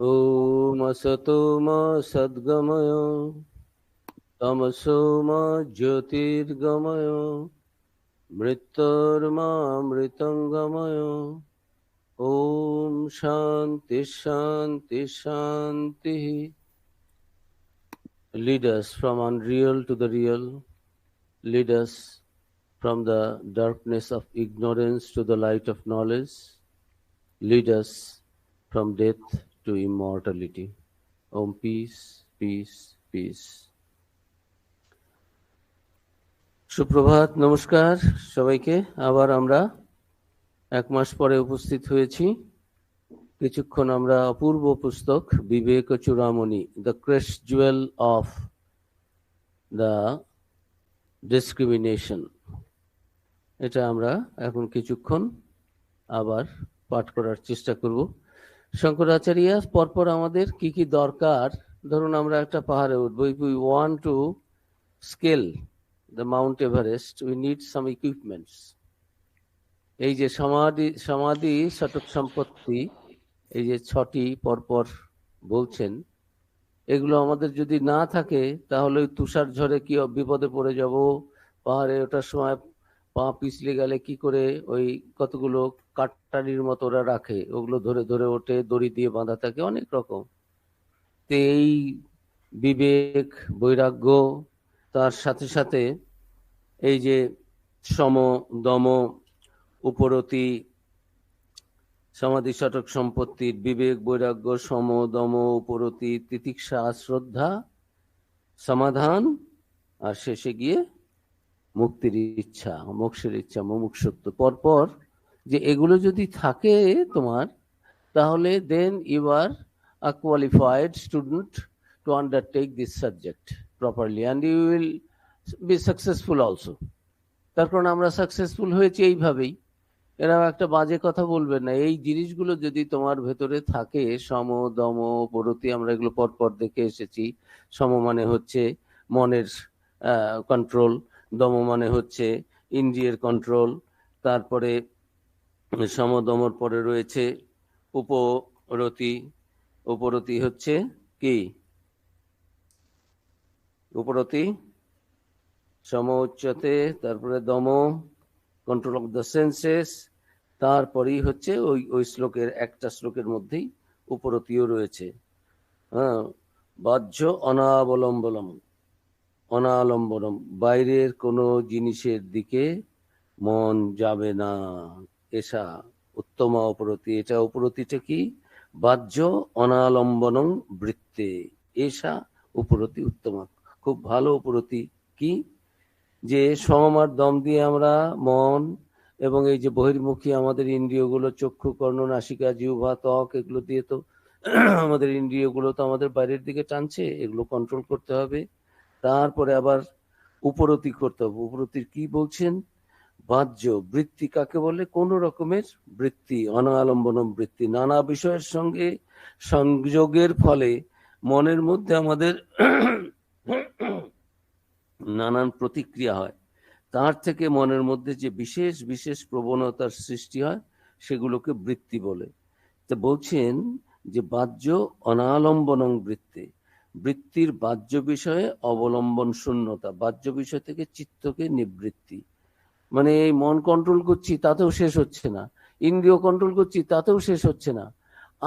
ॐ असतो मा सद्गमय तमसो मा ज्योतिर्गमय मृत्योर्मामृतङ्गमय। ॐ शान्ति शान्ति शान्तिः। Lead us from unreal to the real. Lead us from the darkness of ignorance to the light of knowledge. Lead us from death to immortality. Om peace, peace, peace. সুপ্রভাত, নমস্কার সবাইকে। আবার আমরা এক মাস পরে উপস্থিত হয়েছি। কিছুক্ষণ আমরা অপূর্ব পুস্তক Vivekachudamani, the crest jewel of the discrimination, এটা আমরা এখন কিছুক্ষণ আবার পাঠ করার চেষ্টা করব। শঙ্করাচার্য পরপর আমাদের কি কি দরকার, ধরুন আমরা একটা পাহাড়ে উঠবো, if we want to scale the Mount Everest, we need some equipments. এই যে সমাধি সটক সম্পত্তি, এই যে 6টি পরপর বলছেন, এগুলো আমাদের যদি না থাকে তাহলে তুষার ঝড়ে কি বিপদে পড়ে যাব। পাহাড়ে ওঠার সময় পা পিছলে গেলে কি করে, ওই কতগুলো কাটারির মতো ওরা রাখে, ওগুলো ধরে ধরে ওঠে, দড়ি দিয়ে বাঁধা থাকে, অনেক রকম। তো এই বিবেক বৈরাগ্য, তার সাথে সাথে এই যে সম দম উপরতি, সমাধি সটক সম্পত্তির বিবেক বৈরাগ্য, সম দম উপরতি, তিতিক্ষা শ্রদ্ধা, সমাধান, আর শেষে গিয়ে মুক্তির ইচ্ছা, মোক্ষের ইচ্ছা, মুমুক্ষুত্ব। পরপর যে এগুলো যদি থাকে তোমার, তাহলে then you are a qualified student to undertake this subject properly and you will be successful also. তার কারণ আমরা সাকসেসফুল হয়েছি এইভাবেই। এরাও একটা বাজে কথা বলবে না। এই জিনিসগুলো যদি তোমার ভেতরে থাকে, সম দম উপরতি, আমরা এগুলো পরপর দেখে এসেছি। সম মানে হচ্ছে মনের কন্ট্রোল, দম মানে হচ্ছে ইন্দ্রিয়ের কন্ট্রোল, তারপরে সম দমর পরে রয়েছে উপরতি। উপরতি হচ্ছে কি? উপরতি সম উচ্চতে, তারপরে দম কন্ট্রোল অফ দ্য সেন্সেস, তারপরেই হচ্ছে ওই শ্লোকের একটা শ্লোকের মধ্যেই উপরতিও রয়েছে। বাহ্য অনাবলম্বনম, অনালম্বনম, বাইরের কোনো জিনিসের দিকে মন যাবে না, এসা উত্তমা উপরতি। এটা উপরতিটা কি? বাহ্য অনালম্বনম বৃত্তে, এসা উপরতি উত্তমা। খুব ভালো উপরতি কি? যে সম আর দম দিয়ে আমরা মন এবং এই যে বহির্মুখী আমাদের ইন্দ্রিয়গুলো, চক্ষু কর্ণ নাসিকা জিহ্বা ত্বক, এগুলো দিয়ে তো আমাদের ইন্দ্রিয়গুলো তো আমাদের বাইরের দিকে টানছে, এগুলো কন্ট্রোল করতে হবে। তারপরে আবার উপরতি করতে হবে। উপরতির কি বলছেন? বাহ্য বৃত্তি কাকে বলে? কোন রকমের বৃত্তি, অনালম্বনম বৃত্তি, নানা বিষয়ের সঙ্গে সংযোগের ফলে মনের মধ্যে আমাদের নানান প্রতিক্রিয়া হয়, তার থেকে মনের মধ্যে যে বিশেষ বিশেষ প্রবণতার সৃষ্টি হয় সেগুলোকে বৃত্তি বলে। তো বলছেন যে বাহ্য অনালম্বনং বৃত্তি, বৃত্তির বাহ্য বিষয়ে অবলম্বন শূন্যতা, বাহ্য বিষয় থেকে চিত্তকে নিবৃত্তি। মানে এই মন কন্ট্রোল করছি তাতেও শেষ হচ্ছে না, ইন্দ্রিয় কন্ট্রোল করছি তাতেও শেষ হচ্ছে না,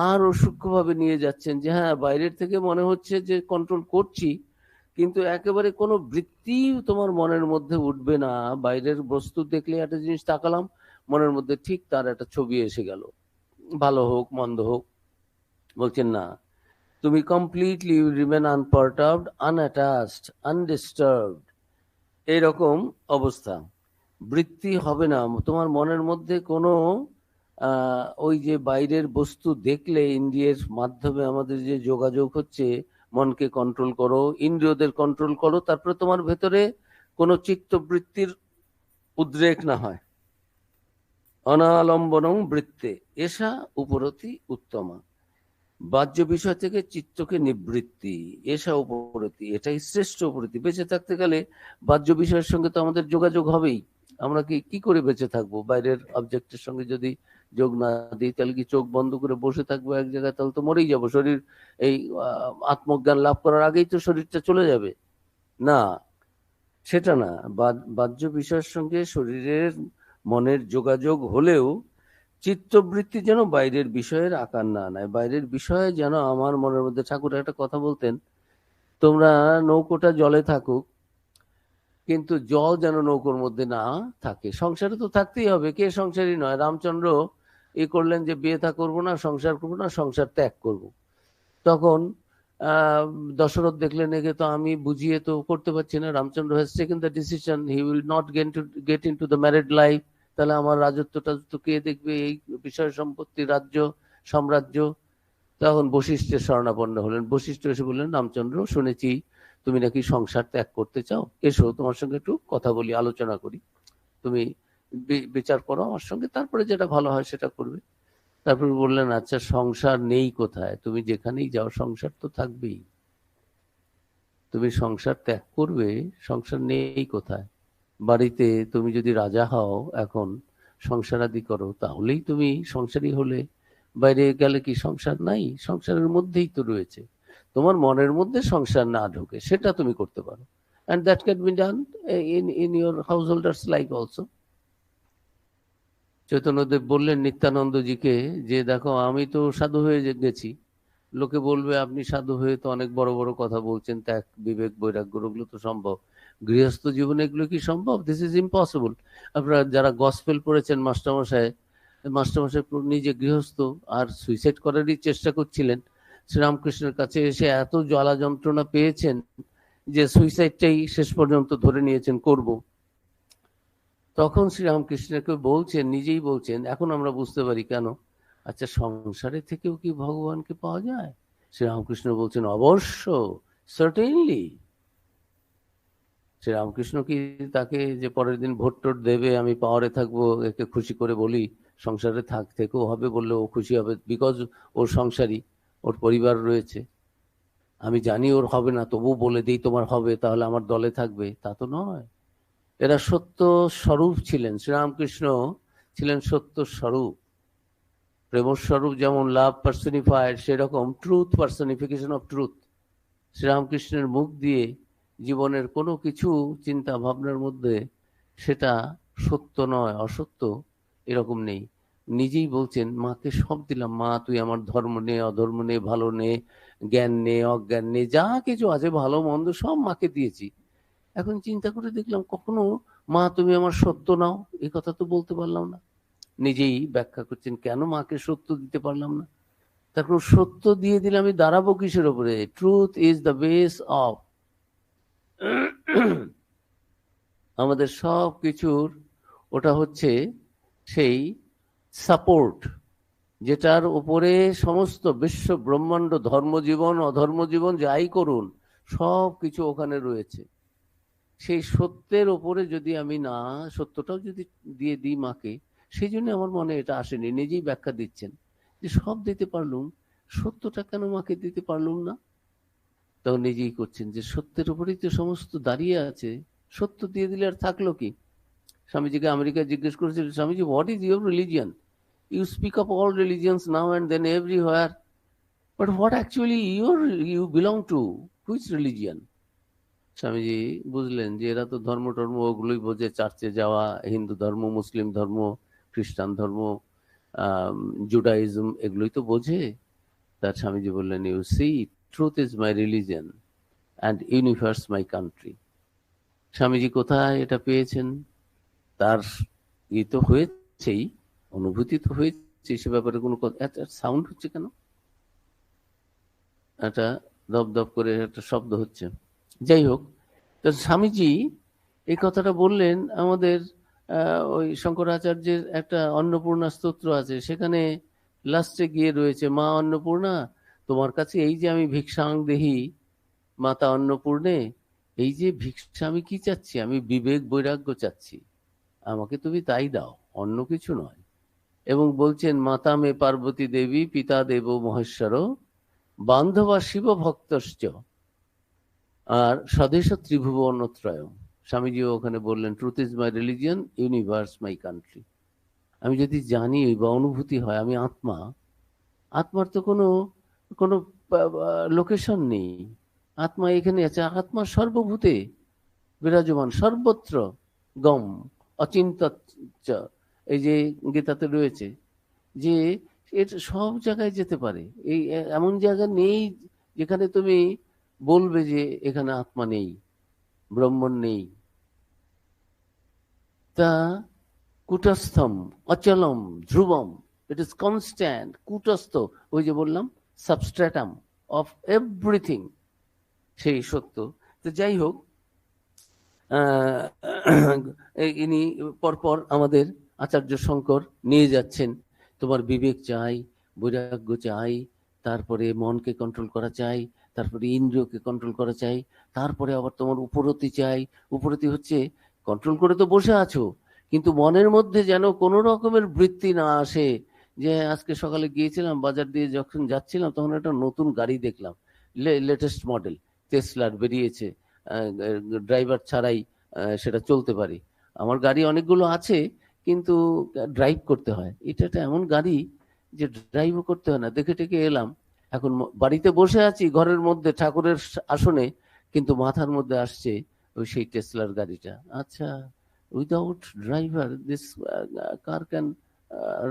আরো সূক্ষ্মভাবে নিয়ে যাচ্ছেন যে হ্যাঁ বাইরের থেকে মনে হচ্ছে যে কন্ট্রোল করছি, কিন্তু একেবারে কোনো বৃত্তি তোমার মনের মধ্যে উঠবে না। বাইরের বস্তু দেখলে একটা জিনিস তাকালাম, মনের মধ্যে ঠিক তার একটা ছবি এসে গেল, ভালো হোক মন্দ হোক। বলছেন না, তুমি কমপ্লিটলি রিমেন আনপারটার্বড, আনঅ্যাটাচড, আনডিস্টার্বড, এইরকম অবস্থা। বৃত্তি হবে না তোমার মনের মধ্যে কোনো ওই যে বাইরের বস্তু দেখলে ইন্দ্রিয়ের মাধ্যমে আমাদের যে যোগাযোগ হচ্ছে, মনকে কন্ট্রোল করো, ইন্দ্রিয়দের কন্ট্রোল করো, তারপরে তোমার ভেতরে কোনো চিত্তবৃত্তির উদ্রেক না হয়। অনালম্বনং বৃত্তে এসা উপরতি উত্তমা, বাহ্য বিষয় থেকে চিত্তকে নিবৃত্তি, এসা উপরতি, এটাই শ্রেষ্ঠ উপরতি। বেঁচে থাকতে গেলে বাহ্য বিষয়ের সঙ্গে তো আমাদের যোগাযোগ হবেই। আমরা কি করে বেঁচে থাকবো বাইরের অবজেক্টের সঙ্গে যদি যোগ না দিই তাহলে কি চোখ বন্ধ করে বসে থাকবো এক জায়গায়, তাহলে তো মরেই যাবো। শরীর এই আত্মজ্ঞান লাভ করার আগেই তো শরীরটা চলে যাবে। না, সেটা না। বাহ্য বিষয়ের সঙ্গে শরীরের মনের যোগাযোগ হলেও চিত্তবৃত্তি যেন বাইরের বিষয়ের আকার না নেয়, বাইরের বিষয়ে যেন আমার মনের মধ্যে। ঠাকুর একটা কথা বলতেন, তোমরা নৌকোটা জলে থাকুক, কিন্তু জল যেন নৌকোর মধ্যে না থাকে। সংসারে তো থাকতেই হবে, কে সংসারী নয়? রামচন্দ্র করলেন যে বিয়ে থা করবো না, সংসার করবো না, সংসার ত্যাগ করব। তখন আহ দশরথ দেখলেন একে তো আমি বুঝিয়ে তো করতে পারছি না। Ramchandra has taken the decision, he will not get into the married life. তাহলে আমার রাজত্বটা তো কে দেখবে, এই বিষয় সম্পত্তি, রাজ্য, সাম্রাজ্য। তখন বশিষ্ঠের শরণাপন্ন হলেন। বশিষ্ঠ এসে বললেন, রামচন্দ্র শুনেছি তুমি নাকি সংসার ত্যাগ করতে চাও, এসো তোমার সঙ্গে একটু কথা বলি, আলোচনা করি, তুমি বিচার করো আমার সঙ্গে, তারপরে যেটা ভালো হয় সেটা করবে। তারপর বললেন, আচ্ছা সংসার নেই কোথায়? তুমি যেখানেই যাও সংসার তো থাকবেই, তুমি সংসার ত্যাগ করবে, সংসার নেই কোথায়? বাড়িতে তুমি যদি রাজা হও এখন, সংসার আদি করো, তাহলেই তুমি সংসারী হলে। বাইরে গেলে কি সংসার নাই? সংসারের মধ্যেই তো রয়েছে। তোমার মনের মধ্যে সংসার না ঢোকে সেটা তুমি করতে পারো, and that can be done in your householders life also. Chaitanyadev বললেন নিত্যানন্দজিকে যে দেখো আমি তো সাধু হয়ে গেছি, লোকে বলবে আপনি সাধু হয়ে তো অনেক বড় বড় কথা বলছেন, ত্যাগ বিবেক বৈরাগ্য, ওগুলো তো সম্ভব, গৃহস্থ জীবনে এগুলো কি সম্ভব? This is impossible. আপনারা যারা গসপেল পড়েছেন, মাস্টারমশাই মাস্টারমশাই নিজে গৃহস্থ আর সুইসাইড করারই চেষ্টা করছিলেন। শ্রীরামকৃষ্ণের কাছে এসে এত জ্বালা যন্ত্রণা পেয়েছেন যে সুইসাইডটাই শেষ পর্যন্ত ধরে নিয়েছেন করব। তখন শ্রীরামকৃষ্ণকে বলছেন, নিজেই বলছেন, এখন আমরা বুঝতে পারি কেন। আচ্ছা সংসারে থেকেও কি ভগবানকে পাওয়া যায়? শ্রীরামকৃষ্ণ বলছেন অবশ্য, সার্টেনলি। শ্রীরামকৃষ্ণ কি তাকে যে পরের দিন ভোট টোট দেবে, আমি পাওয়ারে থাকবো, একে খুশি করে বলি সংসারে থেকেও হবে, বললে ও খুশি হবে? বিকজ ওর সংসারী, ওর পরিবার রয়েছে, আমি জানি ওর হবে না, তবু বলে দিই তোমার হবে, তাহলে আমার দলে থাকবে, তা তো নয়। এরা সত্য স্বরূপ ছিলেন। শ্রীরামকৃষ্ণ ছিলেন সত্য স্বরূপ। প্রেমস্বরূপ যেমন লাভ পার্সনিফাইড, সেরকম ট্রুথ, পার্সনিফিকেশন অফ ট্রুথ। শ্রীরামকৃষ্ণের মুখ দিয়ে জীবনের কোনো কিছু চিন্তা ভাবনার মধ্যে সেটা সত্য নয়, অসত্য এরকম নেই। নিজেই বলছেন, মাকে সব দিলাম, মা তুই আমার ধর্ম নে, অধর্ম নে, ভালো নে, জ্ঞান নে, অজ্ঞান নে, যা কিছু আছে ভালো মন্দ সব মাকে দিয়েছি। এখন চিন্তা করে দেখলাম কখনো মা তুমি আমার সত্য নাও, এই কথা তো বলতে পারলাম না। নিজেই ব্যাখ্যা করছেন কেন মাকে সত্য দিতে পারলাম না। তারপর সত্য দিয়ে দিলে আমি দাঁড়াবো কিসের উপরে? Truth is the base of আমাদের সব কিছুর। ওটা হচ্ছে সেই সাপোর্ট, যেটার উপরে সমস্ত বিশ্ব ব্রহ্মাণ্ড, ধর্মজীবন অধর্মজীবন যাই করুন সব কিছু ওখানে রয়েছে। সেই সত্যের ওপরে যদি আমি না, সত্যটাও যদি দিয়ে দিই মাকে, সেই জন্য আমার মনে এটা আসেনি। নিজেই ব্যাখ্যা দিচ্ছেন যে সব দিতে পারলুম, সত্যটা কেন মাকে দিতে পারলুম না? তখন নিজেই করছেন যে সত্যের উপরেই তো সমস্ত দাঁড়িয়ে আছে, সত্য দিয়ে দিলে আর থাকলো কি? স্বামীজিকে আমেরিকায় জিজ্ঞেস করেছিল, Swamiji what is your religion? You speak of all religions now and then everywhere, but what actually you belong to, which religion? Swamiji বুঝলেন যে এরা তো ধর্ম টর্ম ওগুলোই বোঝে, চার্চে যাওয়া, হিন্দু ধর্ম, মুসলিম ধর্ম, খ্রিস্টান ধর্ম, জুডাইজম, এগুলোই তো বোঝে। তার স্বামীজি বললেন, you see, truth is my religion and universe my country. Swamiji কোথায় এটা পেয়েছেন? তার তো হয়েছেই, অনুভূতি তো হয়েছে, সে ব্যাপারে কোনো কথা। একটা সাউন্ড হচ্ছে কেন? একটা দপ দপ করে একটা শব্দ হচ্ছে। যাই হোক, তো স্বামীজি এই কথাটা বললেন। আমাদের ওই শঙ্করাচার্যের একটা অন্নপূর্ণা স্তোত্র আছে, সেখানে লাস্টে গিয়ে রয়েছে, মা অন্নপূর্ণা তোমার কাছে এই যে আমি ভিক্ষাং দেহি মাতা অন্নপূর্ণে, এই যে ভিক্ষা আমি কি চাচ্ছি? আমি বিবেক বৈরাগ্য চাচ্ছি, আমাকে তুমি তাই দাও, অন্য কিছু নয়। এবং বলছেন, মাতা মে পার্বতী দেবী, পিতা দেব মহেশ্বর, বান্ধবা শিব ভক্তশ্চ, আর স্বদেশ ত্রিভুবনত্রয়। স্বামীজিও ওখানে বললেন, truth is my religion, universe my country. আমি যদি জানি বা অনুভূতি হয় আমি আত্মা, আত্মার তো কোনো কোনো লোকেশন নেই। আত্মা এখানে আছে, আত্মা সর্বভূতে বিরাজমান, সর্বত্র গম অচিন্ত। এই যে গীতাতে রয়েছে যে এটা সব জায়গায় যেতে পারে। এই এমন জায়গা নেই যেখানে তুমি বলবে যে এখানে আত্মা নেই, ব্রহ্মণ নেই। তা কুটস্থম অচলম ধ্রুবম, ইট ইজ কনস্ট্যান্ট, কুটস্থ, ওই যে বললাম সাবস্ট্রাটাম অফ এভরিথিং, সেই সত্য। তো যাই হোক, ইনি পরপর আমাদের আচার্য শঙ্কর নিয়ে যাচ্ছেন, তোমার বিবেক চাই, বৈরাগ্য চাই, তারপরে মনকে কন্ট্রোল করা চাই, তারপরে ইন্দ্রিয়কে কন্ট্রোল করা চাই, তারপরে আবার তোমার উপরতি চাই। উপরতি হচ্ছে কন্ট্রোল করে তো বসে আছো, কিন্তু মনের মধ্যে যেন কোনো রকমের বৃত্তি না আসে। যে আজকে সকালে গিয়েছিলাম, বাজার দিয়ে যখন যাচ্ছিলাম তখন একটা নতুন গাড়ি দেখলাম, লেটেস্ট মডেল, টেসলার বেরিয়েছে, ড্রাইভার ছাড়াই সেটা চলতে পারি। আমার গাড়ি অনেকগুলো আছে, কিন্তু ড্রাইভ করতে হয়। এটা একটা এমন গাড়ি যে ড্রাইভও করতে হয় না, দেখে টেকে এলাম। এখন বাড়িতে বসে আছি ঘরের মধ্যে ঠাকুরের আসনে, কিন্তু মাথার মধ্যে আসছে ওই সেই টেসলার গাড়িটা। আচ্ছা, without driver this car can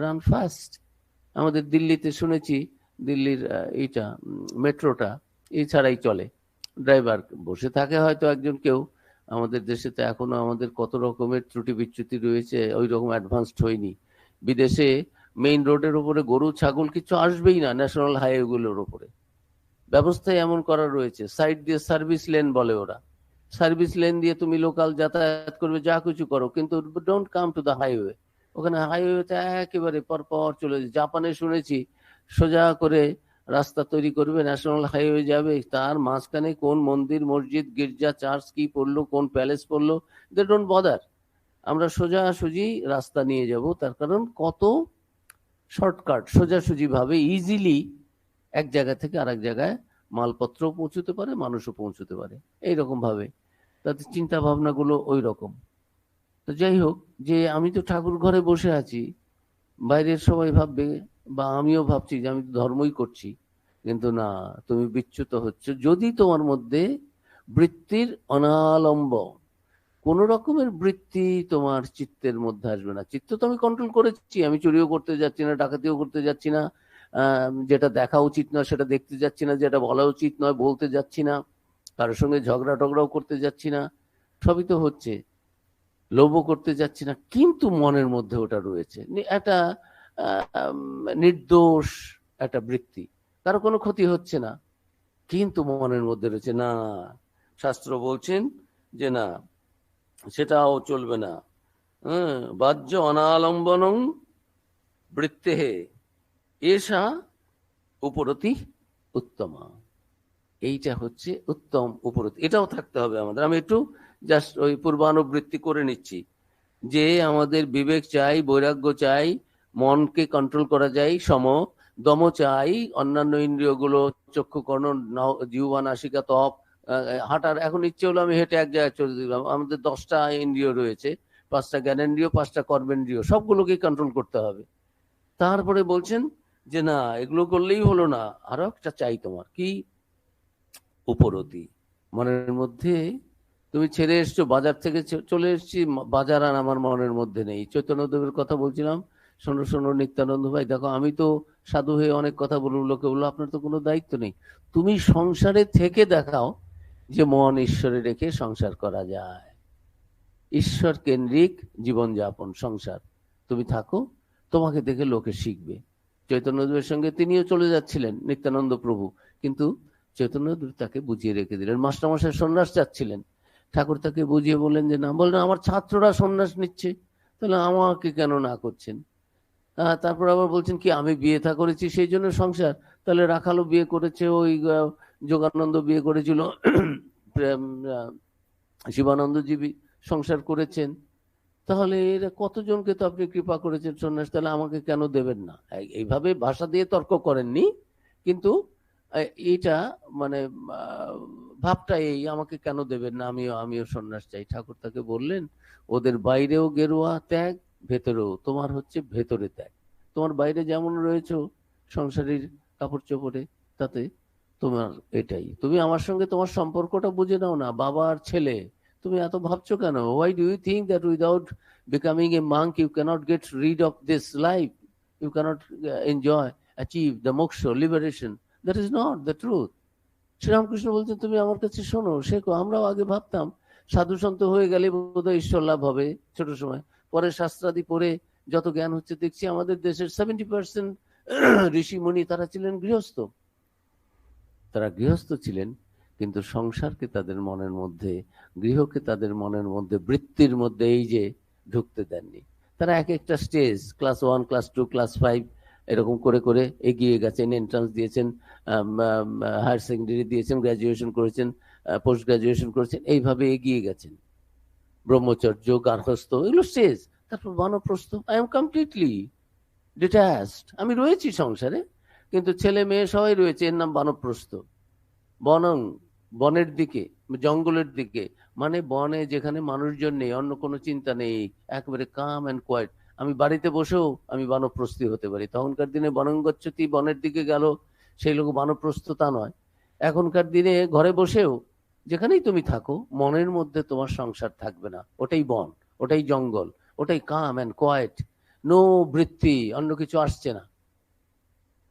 run fast. আমাদের দিল্লিতে শুনেছি, দিল্লির এইটা মেট্রোটা এছাড়াই চলে, ড্রাইভার বসে থাকে হয়তো একজন কেউ। আমাদের দেশে তো এখনো আমাদের কত রকমের ত্রুটি বিচ্যুতি রয়েছে, ওই রকম অ্যাডভান্সড হয়নি। বিদেশে মেইন রোডের উপরে গরু ছাগল কিছু আসবেই না, ন্যাশনাল হাইওয়েগুলোর উপরে ব্যবস্থায় এমন করা রয়েছে। সাইড দিয়ে সার্ভিস লেন বলে ওরা, সার্ভিস লেন দিয়ে তুমি লোকাল যাতায়াত করবে, যা কিছু করো, কিন্তু don't come to the highway. ওখানে হাইওয়েতে একেবারে পরপর চলে যায়। জাপানে শুনেছি সোজা করে রাস্তা তৈরি করবে, ন্যাশনাল হাইওয়ে যাবে, তার মাঝখানে কোন মন্দির মসজিদ গির্জা চার্চ কি পড়লো, কোন প্যালেস পড়লো, দে ডোন্ট বদার। আমরা সোজাসুজি রাস্তা নিয়ে যাব, তার কারণ কত শর্টকাট, সোজাসুজি ভাবে ইজিলি এক জায়গা থেকে আরেক জায়গায় মালপত্র পৌঁছতে পারে, মানুষও পৌঁছতে পারে, এইরকম ভাবে তাদের চিন্তা ভাবনাগুলো ওই রকম। তো যাই হোক, যে আমি তো ঠাকুর ঘরে বসে আছি, বাইরের সবাই ভাববে বা আমিও ভাবছি যে আমি তো ধর্মই করছি, কিন্তু না, তুমি বিচ্যুত হচ্ছ যদি তোমার মধ্যে বৃত্তির অনালম্ব কোন রকমের বৃত্তি তোমার চিত্তের মধ্যে আসবে না। চিত্ত তো আমি কন্ট্রোল করেছি, আমি চুরিও করতে যাচ্ছি না, ডাকাতিও করতে যাচ্ছি না, যেটা দেখা উচিত নয় সেটা দেখতে যাচ্ছি না, যেটা বলা উচিত নয় বলতে যাচ্ছি না, কারোর সঙ্গে ঝগড়া টগড়াও করতে যাচ্ছি না, সবই তো হচ্ছে। লোভও করতে যাচ্ছি না, কিন্তু মনের মধ্যে ওটা রয়েছে, একটা নির্দোষ একটা বৃত্তি, কারো কোনো ক্ষতি হচ্ছে না, কিন্তু মনের মধ্যে রয়েছে না। শাস্ত্র বলছেন যে না, সেটাও চলবে না। হ্যাঁ, বাহ্য অনালম্বনং বৃত্তেহে এষা উপরতি উত্তমা। এইটা হচ্ছে উত্তম উপরতি, এটাও থাকতে হবে আমাদের। আমি একটু জাস্ট ওই পূর্বানুবৃত্তি করে নিচ্ছি যে আমাদের বিবেক চাই, বৈরাগ্য চাই, মনকে কন্ট্রোল করা যায়, দম চাই, অন্যান্য ইন্দ্রিয়গুলো চক্ষু কর্ণ জিহ্বা নাসিকা ত্বক, হাঁটার এখন ইচ্ছে হলো আমি হেঁটে এক জায়গায় চলে দিলাম। আমাদের 10টা ইন্দ্রিয় রয়েছে, 5টা জ্ঞানেন্দ্রিয়, 5টা কর্মেন্দ্রিয়, সবগুলোকে কন্ট্রোল করতে হবে। তারপরে বলছেন যে না, এগুলো করলেই হলো না, আরো একটা চাই তোমার, কি? উপরতি। মনের মধ্যে তুমি ছেড়ে এসছো, বাজার থেকে চলে এসছি, বাজার আর আমার মনের মধ্যে নেই। চৈতন্যদেবের কথা বলছিলাম, শোনো শোনো নিত্যানন্দ ভাই, দেখো আমি তো সাধু হয়ে অনেক কথা বলবো, লোকে বললো আপনার তো কোনো দায়িত্ব নেই। তুমি সংসারে থেকে দেখাও যে মন ঈশ্বরে রেখে সংসার করা যায়, ঈশ্বর কেন্দ্রিক জীবনযাপন সংসার তুমি থাকো, তোমাকে দেখে লোকে শিখবে। চৈতন্যদেবের সঙ্গে তিনিও চলে যাচ্ছিলেন নিত্যানন্দ প্রভু, কিন্তু চৈতন্যদেব তাকে বুঝিয়ে রেখে দিলেন। মাস্টারমশাই সন্ন্যাস চাচ্ছিলেন, ঠাকুর তাকে বুঝিয়ে বললেন যে না, বললেন আমার ছাত্ররা সন্ন্যাস নিচ্ছে, তাহলে আমাকে কেন না করছেন? তারপর আবার বলছেন কি, আমি বিয়ে থা করেছি সেই জন্য সংসার, তাহলে রাখালও বিয়ে করেছে, ওই যোগানন্দ বিয়ে করেছিল, শিবানন্দজি সংসার করেছেন, তাহলে এরা কতজনকে তো আপনি কৃপা করেছেন সন্ন্যাস, তাহলে আমাকে কেন দেবেন না? এইভাবে ভাষা দিয়ে তর্ক করেননি, কিন্তু এটা মানে ভাবটা এই, আমাকে কেন দেবেন না, আমিও সন্ন্যাস চাই। ঠাকুর তাকে বললেন ওদের বাইরেও গেরুয়া ত্যাগ, ভেতরেও তোমার হচ্ছে ভেতরে ত্যাগ। তোমার বাইরে যেমন রয়েছো সংসারের কাপড় চোপড়ে, তাতে তোমার এটাই। তুমি আমার সঙ্গে তোমার সম্পর্কটা বুঝে নাও না, বাবা আর ছেলে। তুমি এত ভাবছো কেন? Why do you think that without becoming a monk you cannot get rid of this life? You cannot enjoy, achieve the moksha, liberation? That is not the truth. Sri Ramakrishna বলছেন তুমি আমার কাছে শোনো, শেখো। আমরাও আগে ভাবতাম সাধু সন্ত হয়ে গেলে বোধহয় ঈশ্বর লাভ হবে ছোট সময়। পরে শাস্ত্রাদি পড়ে যত জ্ঞান হচ্ছে দেখছি আমাদের দেশের 70% ঋষি মুনি তারা ছিলেন গৃহস্থ। তারা গৃহস্থ ছিলেন, কিন্তু সংসারকে তাদের মনের মধ্যে, গৃহকে তাদের মনের মধ্যে, বৃত্তির মধ্যে এই যে ঢুকতে দেননি। তারা এক একটা স্টেজ, ক্লাস 1, ক্লাস 2, ক্লাস 5 এরকম করে করে এগিয়ে গেছেন। এন্ট্রান্স দিয়েছেন, হায়ার সেকেন্ডারি দিয়েছেন, গ্রাজুয়েশন করেছেন, পোস্ট গ্রাজুয়েশন করেছেন, এইভাবে এগিয়ে গেছেন। ব্রহ্মচর্য, গার্হস্থ, এগুলো স্টেজ। তারপর বানপ্রস্থ। I am completely detached. আমি রয়েছি সংসারে, কিন্তু ছেলে মেয়ে সবাই রয়েছে, এর নাম বানপ্রস্থ। বনং, বনের দিকে, জঙ্গলের দিকে, মানে বনে যেখানে মানুষজন নেই, অন্য কোনো চিন্তা নেই, একেবারে কাম অ্যান্ড কোয়াইট। আমি বাড়িতে বসেও আমি বানপ্রস্থী হতে পারি। তখনকার দিনে বনঙ্গচ্যতি, বনের দিকে গেল সেই লোক বানপ্রস্থ, তা নয়। এখনকার দিনে ঘরে বসেও যেখানেই তুমি থাকো, মনের মধ্যে তোমার সংসার থাকবে না, ওটাই বন, ওটাই জঙ্গল, ওটাই কাম অ্যান্ড কোয়াইট। নো বৃত্তি, অন্য কিছু আসছে না।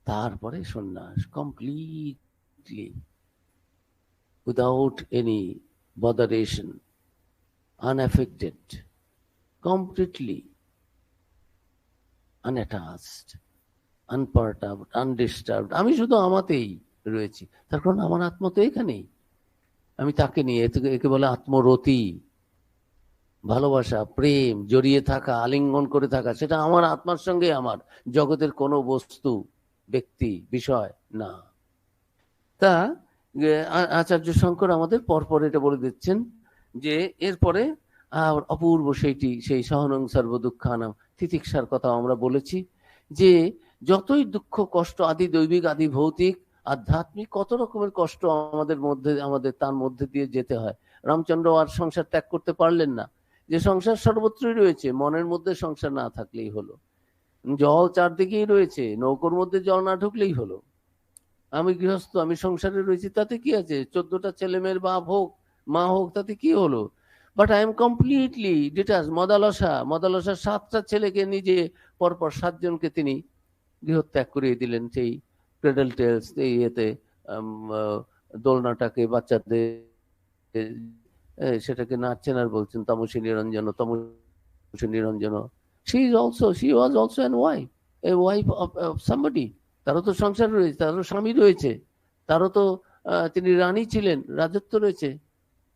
তারপরে সন্ন্যাস, completely without any botheration, unaffected, completely unattached, unperturbed, undisturbed। আমি শুধু আমাতেই রয়েছি, তার কারণ আমার আত্মা তো এখানেই, আমি তাকে নিয়ে। একে বলে আত্মরতি। ভালোবাসা, প্রেম, জড়িয়ে থাকা, আলিঙ্গন করে থাকা, সেটা আমার আত্মার সঙ্গে, আমার জগতের কোনো বস্তু, ব্যক্তি, বিষয় না। তা আচার্য শঙ্কর আমাদের পরপর এটা বলে দিচ্ছেন যে এরপরে অপূর্ব সেই সহনং সর্ব দুঃখানাম তিতিক্ষার কথা আমরা বলেছি, যে যতই দুঃখ কষ্ট আদি দৈবিক আদি ভৌতিক আধ্যাত্মিক কত রকমের কষ্ট আমাদের তার মধ্যে দিয়ে যেতে হয়। রামচন্দ্র আর সংসার ত্যাগ করতে পারলেন না, যে সংসার সর্বত্রই রয়েছে, মনের মধ্যে সংসার না থাকলেই হলো। জল চারদিকেই রয়েছে, নৌকোর মধ্যে জল না ঢুকলেই হলো। আমি গৃহস্থ, আমি সংসারে রয়েছি, তাতে কি আছে? 14টা ছেলে মেয়ের বাপ হোক, মা হোক, তাতে কি হলো? But I am completely detach. Madalasa 7টা ছেলেকে নিজে পরপর 7 জনকে তিনি গৃহত্যাগ করিয়ে দিলেন সেই ক্রেডল টেলস, এই এতে দোলনাটাকে বাচ্চাদের সেটাকে নাচছেন আর বলছেন তমসী নিরঞ্জন, তমসী নিরঞ্জন। she was also an wife, a wife of somebody। তারও তো সংসার রয়েছে, তারও স্বামী রয়েছে, তারও তো তিনি রানী ছিলেন, রাজত্ব রয়েছে,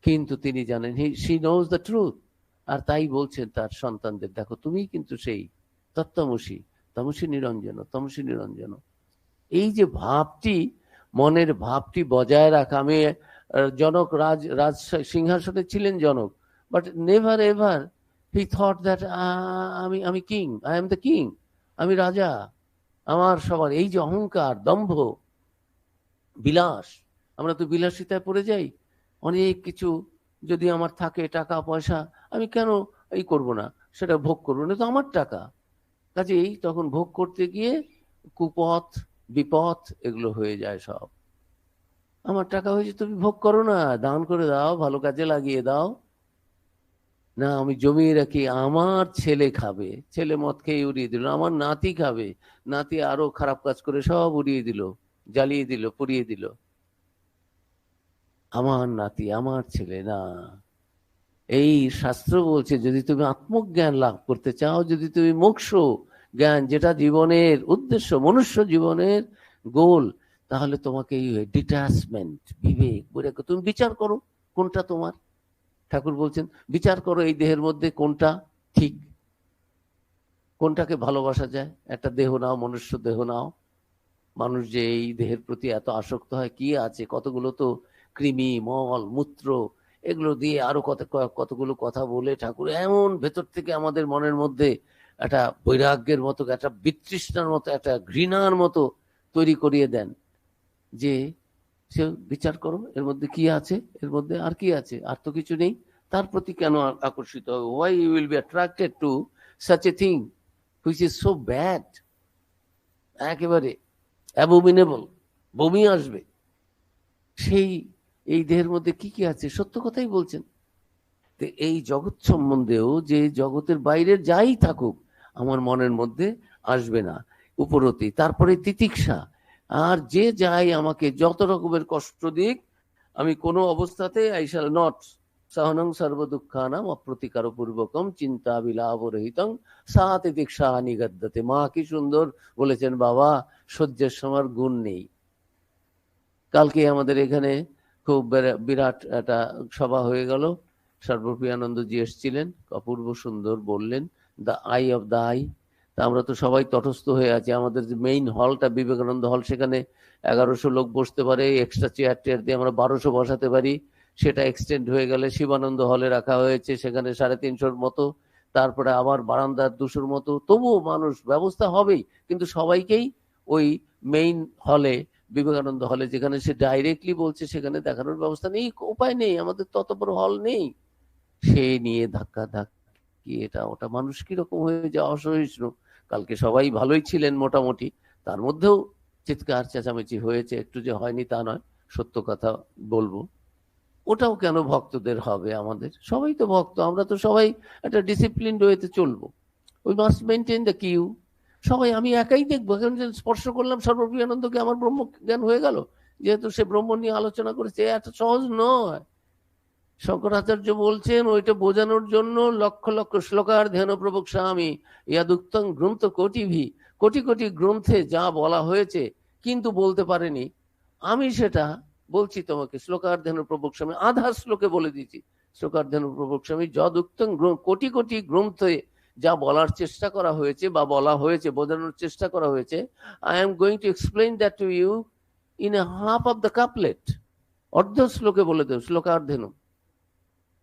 কিন্তু তিনি জানেন, she knows the truth। আর তাই বলছেন তার সন্তানদের, দেখো তুমি কিন্তু সেই তত্ত্বমসী, তমসী নিরঞ্জন, তমসী নিরঞ্জন। এই যে ভাবটি, মনের ভাবটি বজায় রাখা। আমি জনক রাজ সিংহাসনে ছিলেন Janak, but never ever he thought that আমি king, I am the king, আমি রাজা, আমার সবার। এই যে অহংকার, দম্ভ, বিলাস, আমরা তো বিলাসিতায় পড়ে যাই। অনেক কিছু যদি আমার থাকে, টাকা পয়সা, আমি কেন এই করব না, সেটা ভোগ করবো না, তো আমার টাকা। কাজেই তখন ভোগ করতে গিয়ে কুপথ, বিপথ এগুলো হয়ে যায় সব। আমার টাকা হয়েছে, তুমি ভোগ করো না, দান করে দাও, ভালো কাজে লাগিয়ে দাও। না, আমি জমিয়ে রাখি, আমার ছেলে খাবে, ছেলে মদ খেয়ে উড়িয়ে দিল, আমার নাতি খাবে, নাতি আরো খারাপ কাজ করে সব উড়িয়ে দিল, জ্বালিয়ে দিল, পুড়িয়ে দিল। আমার নাতি, আমার ছেলে না। এই শাস্ত্র বলছে যদি তুমি আত্মজ্ঞান লাভ করতে চাও, যদি তুমি মোক্ষ জ্ঞান, যেটা জীবনের উদ্দেশ্য, মনুষ্য জীবনের গোল, তাহলে তোমাকে এই ডিট্যাচমেন্ট, বিবেক, তুমি বিচার করো কোনটা তোমার। ঠাকুর বলছেন বিচার করো এই দেহের মধ্যে কোনটা ঠিক, কোনটাকে ভালোবাসা যায়। একটা দেহ নাও, মনুষ্য দেহ নাও। মানুষ যে এই দেহের প্রতি এত আসক্ত হয়, কি আছে, কতগুলো তো কৃমি, মল, মূত্র, এগুলো দিয়ে আরো কতগুলো কথা বলে ঠাকুর এমন ভেতর থেকে আমাদের মনের মধ্যে একটা বৈরাগ্যের মতো, একটা বিতৃষ্ণার মতো, একটা ঘৃণার মতো তৈরি করিয়ে দেন, যে সে বিচার করো এর মধ্যে কি আছে, এর মধ্যে আর কি আছে, আর তো কিছু নেই, তার প্রতি কেন আকর্ষিত হবে? Why you will be attracted to such a thing which is so bad, একেবারে অ্যাবোমিনেবল, বমি আসবে, সেই এই দেহের মধ্যে কি কি আছে? সত্য কথাই বলছেন। তো এই জগৎ সম্বন্ধেও যে জগতের বাইরের যাই থাকুক আমার মনের মধ্যে আসবে না, উপরতি। তারপরে তিতিক্ষা, আর যে যাই আমাকে যত রকমের কষ্ট দিক, আমি কোনো অবস্থাতে আই শ্যাল নট সহনং সর্বদুঃখানাম অপ্রতিকার পূর্বকম চিন্তা বিলাভ রহিতং সা তিতিক্ষা নিগদ্যতে। মা কি সুন্দর বলেছেন, বাবা সহ্যের সময় গুণ নেই। কালকে আমাদের এখানে খুব বিরাট একটা সভা হয়ে গেল, সর্বপ্রিয়ানন্দজি এসেছিলেন, অপূর্ব সুন্দর বললেন, the I of the I. তা আমরা তো সবাই তটস্থ হয়ে আছি। আমাদের যে মেইন হলটা বিবেকানন্দ হল, সেখানে 1100 লোক বসতে পারে, এক্সট্রা চেয়ার টেয়ার দিয়ে আমরা 1200 বসাতে পারি। সেটা এক্সটেন্ড হয়ে গেলে শিবানন্দ হলে রাখা হয়েছে, সেখানে 350 মতো, তারপরে আবার বারান্দার 200 মতো। তবুও মানুষ ব্যবস্থা হবেই, কিন্তু সবাইকেই ওই মেইন হলে, বিবেকানন্দ হলে, যেখানে সে ডাইরেক্টলি বলছে, সেখানে দেখানোর ব্যবস্থা নেই, উপায় নেই, আমাদের তত বড় হল নেই। সে নিয়ে ধাক্কা ধাক্কি, এটা ওটা, মানুষ কিরকম হয়ে যায় অসহিষ্ণু। কালকে সবাই ভালোই ছিলেন মোটামুটি, তার মধ্যেও চিৎকার চেঁচামেচি হয়েছে, একটু যে হয়নি তা নয়, সত্য কথা বলবো। ওটাও কেন ভক্তদের হবে? আমাদের সবাই তো ভক্ত, আমরা তো সবাই একটা ডিসিপ্লিন ওয়েতে চলবো। We must maintain the queue. সবাই, আমি একাই দেখবো, এখন যে স্পর্শ করলাম সর্বপ্রিয়ানন্দকে, আমার ব্রহ্ম জ্ঞান হয়ে গেল, যেহেতু সে ব্রহ্ম নিয়ে আলোচনা করেছে। এত সহজ নয়। শঙ্করাচার্য বলছেন, ওইটা বোঝানোর জন্য লক্ষ লক্ষ শ্লোকার ধ্যান প্রবক্ষ্যামি ইয়াদুক্তং গ্রন্থ কোটিভি, কোটি কোটি গ্রন্থে যা বলা হয়েছে কিন্তু বলতে পারেনি, আমি সেটা বলছি তোমাকে। শ্লোকার ধ্যান প্রবক্ষ্যামি, আধা শ্লোকে বলে দিচ্ছি। শ্লোকার ধ্যান প্রবক্ষ্যামি যদুক্তং, কোটি কোটি গ্রন্থে যা বলার চেষ্টা করা হয়েছে বা বলা হয়েছে, বোঝানোর চেষ্টা করা হয়েছে, I am going to explain that to you in a half of the couplet. অর্ধ শ্লোকে বলে দেব শ্লোকার্ধেন।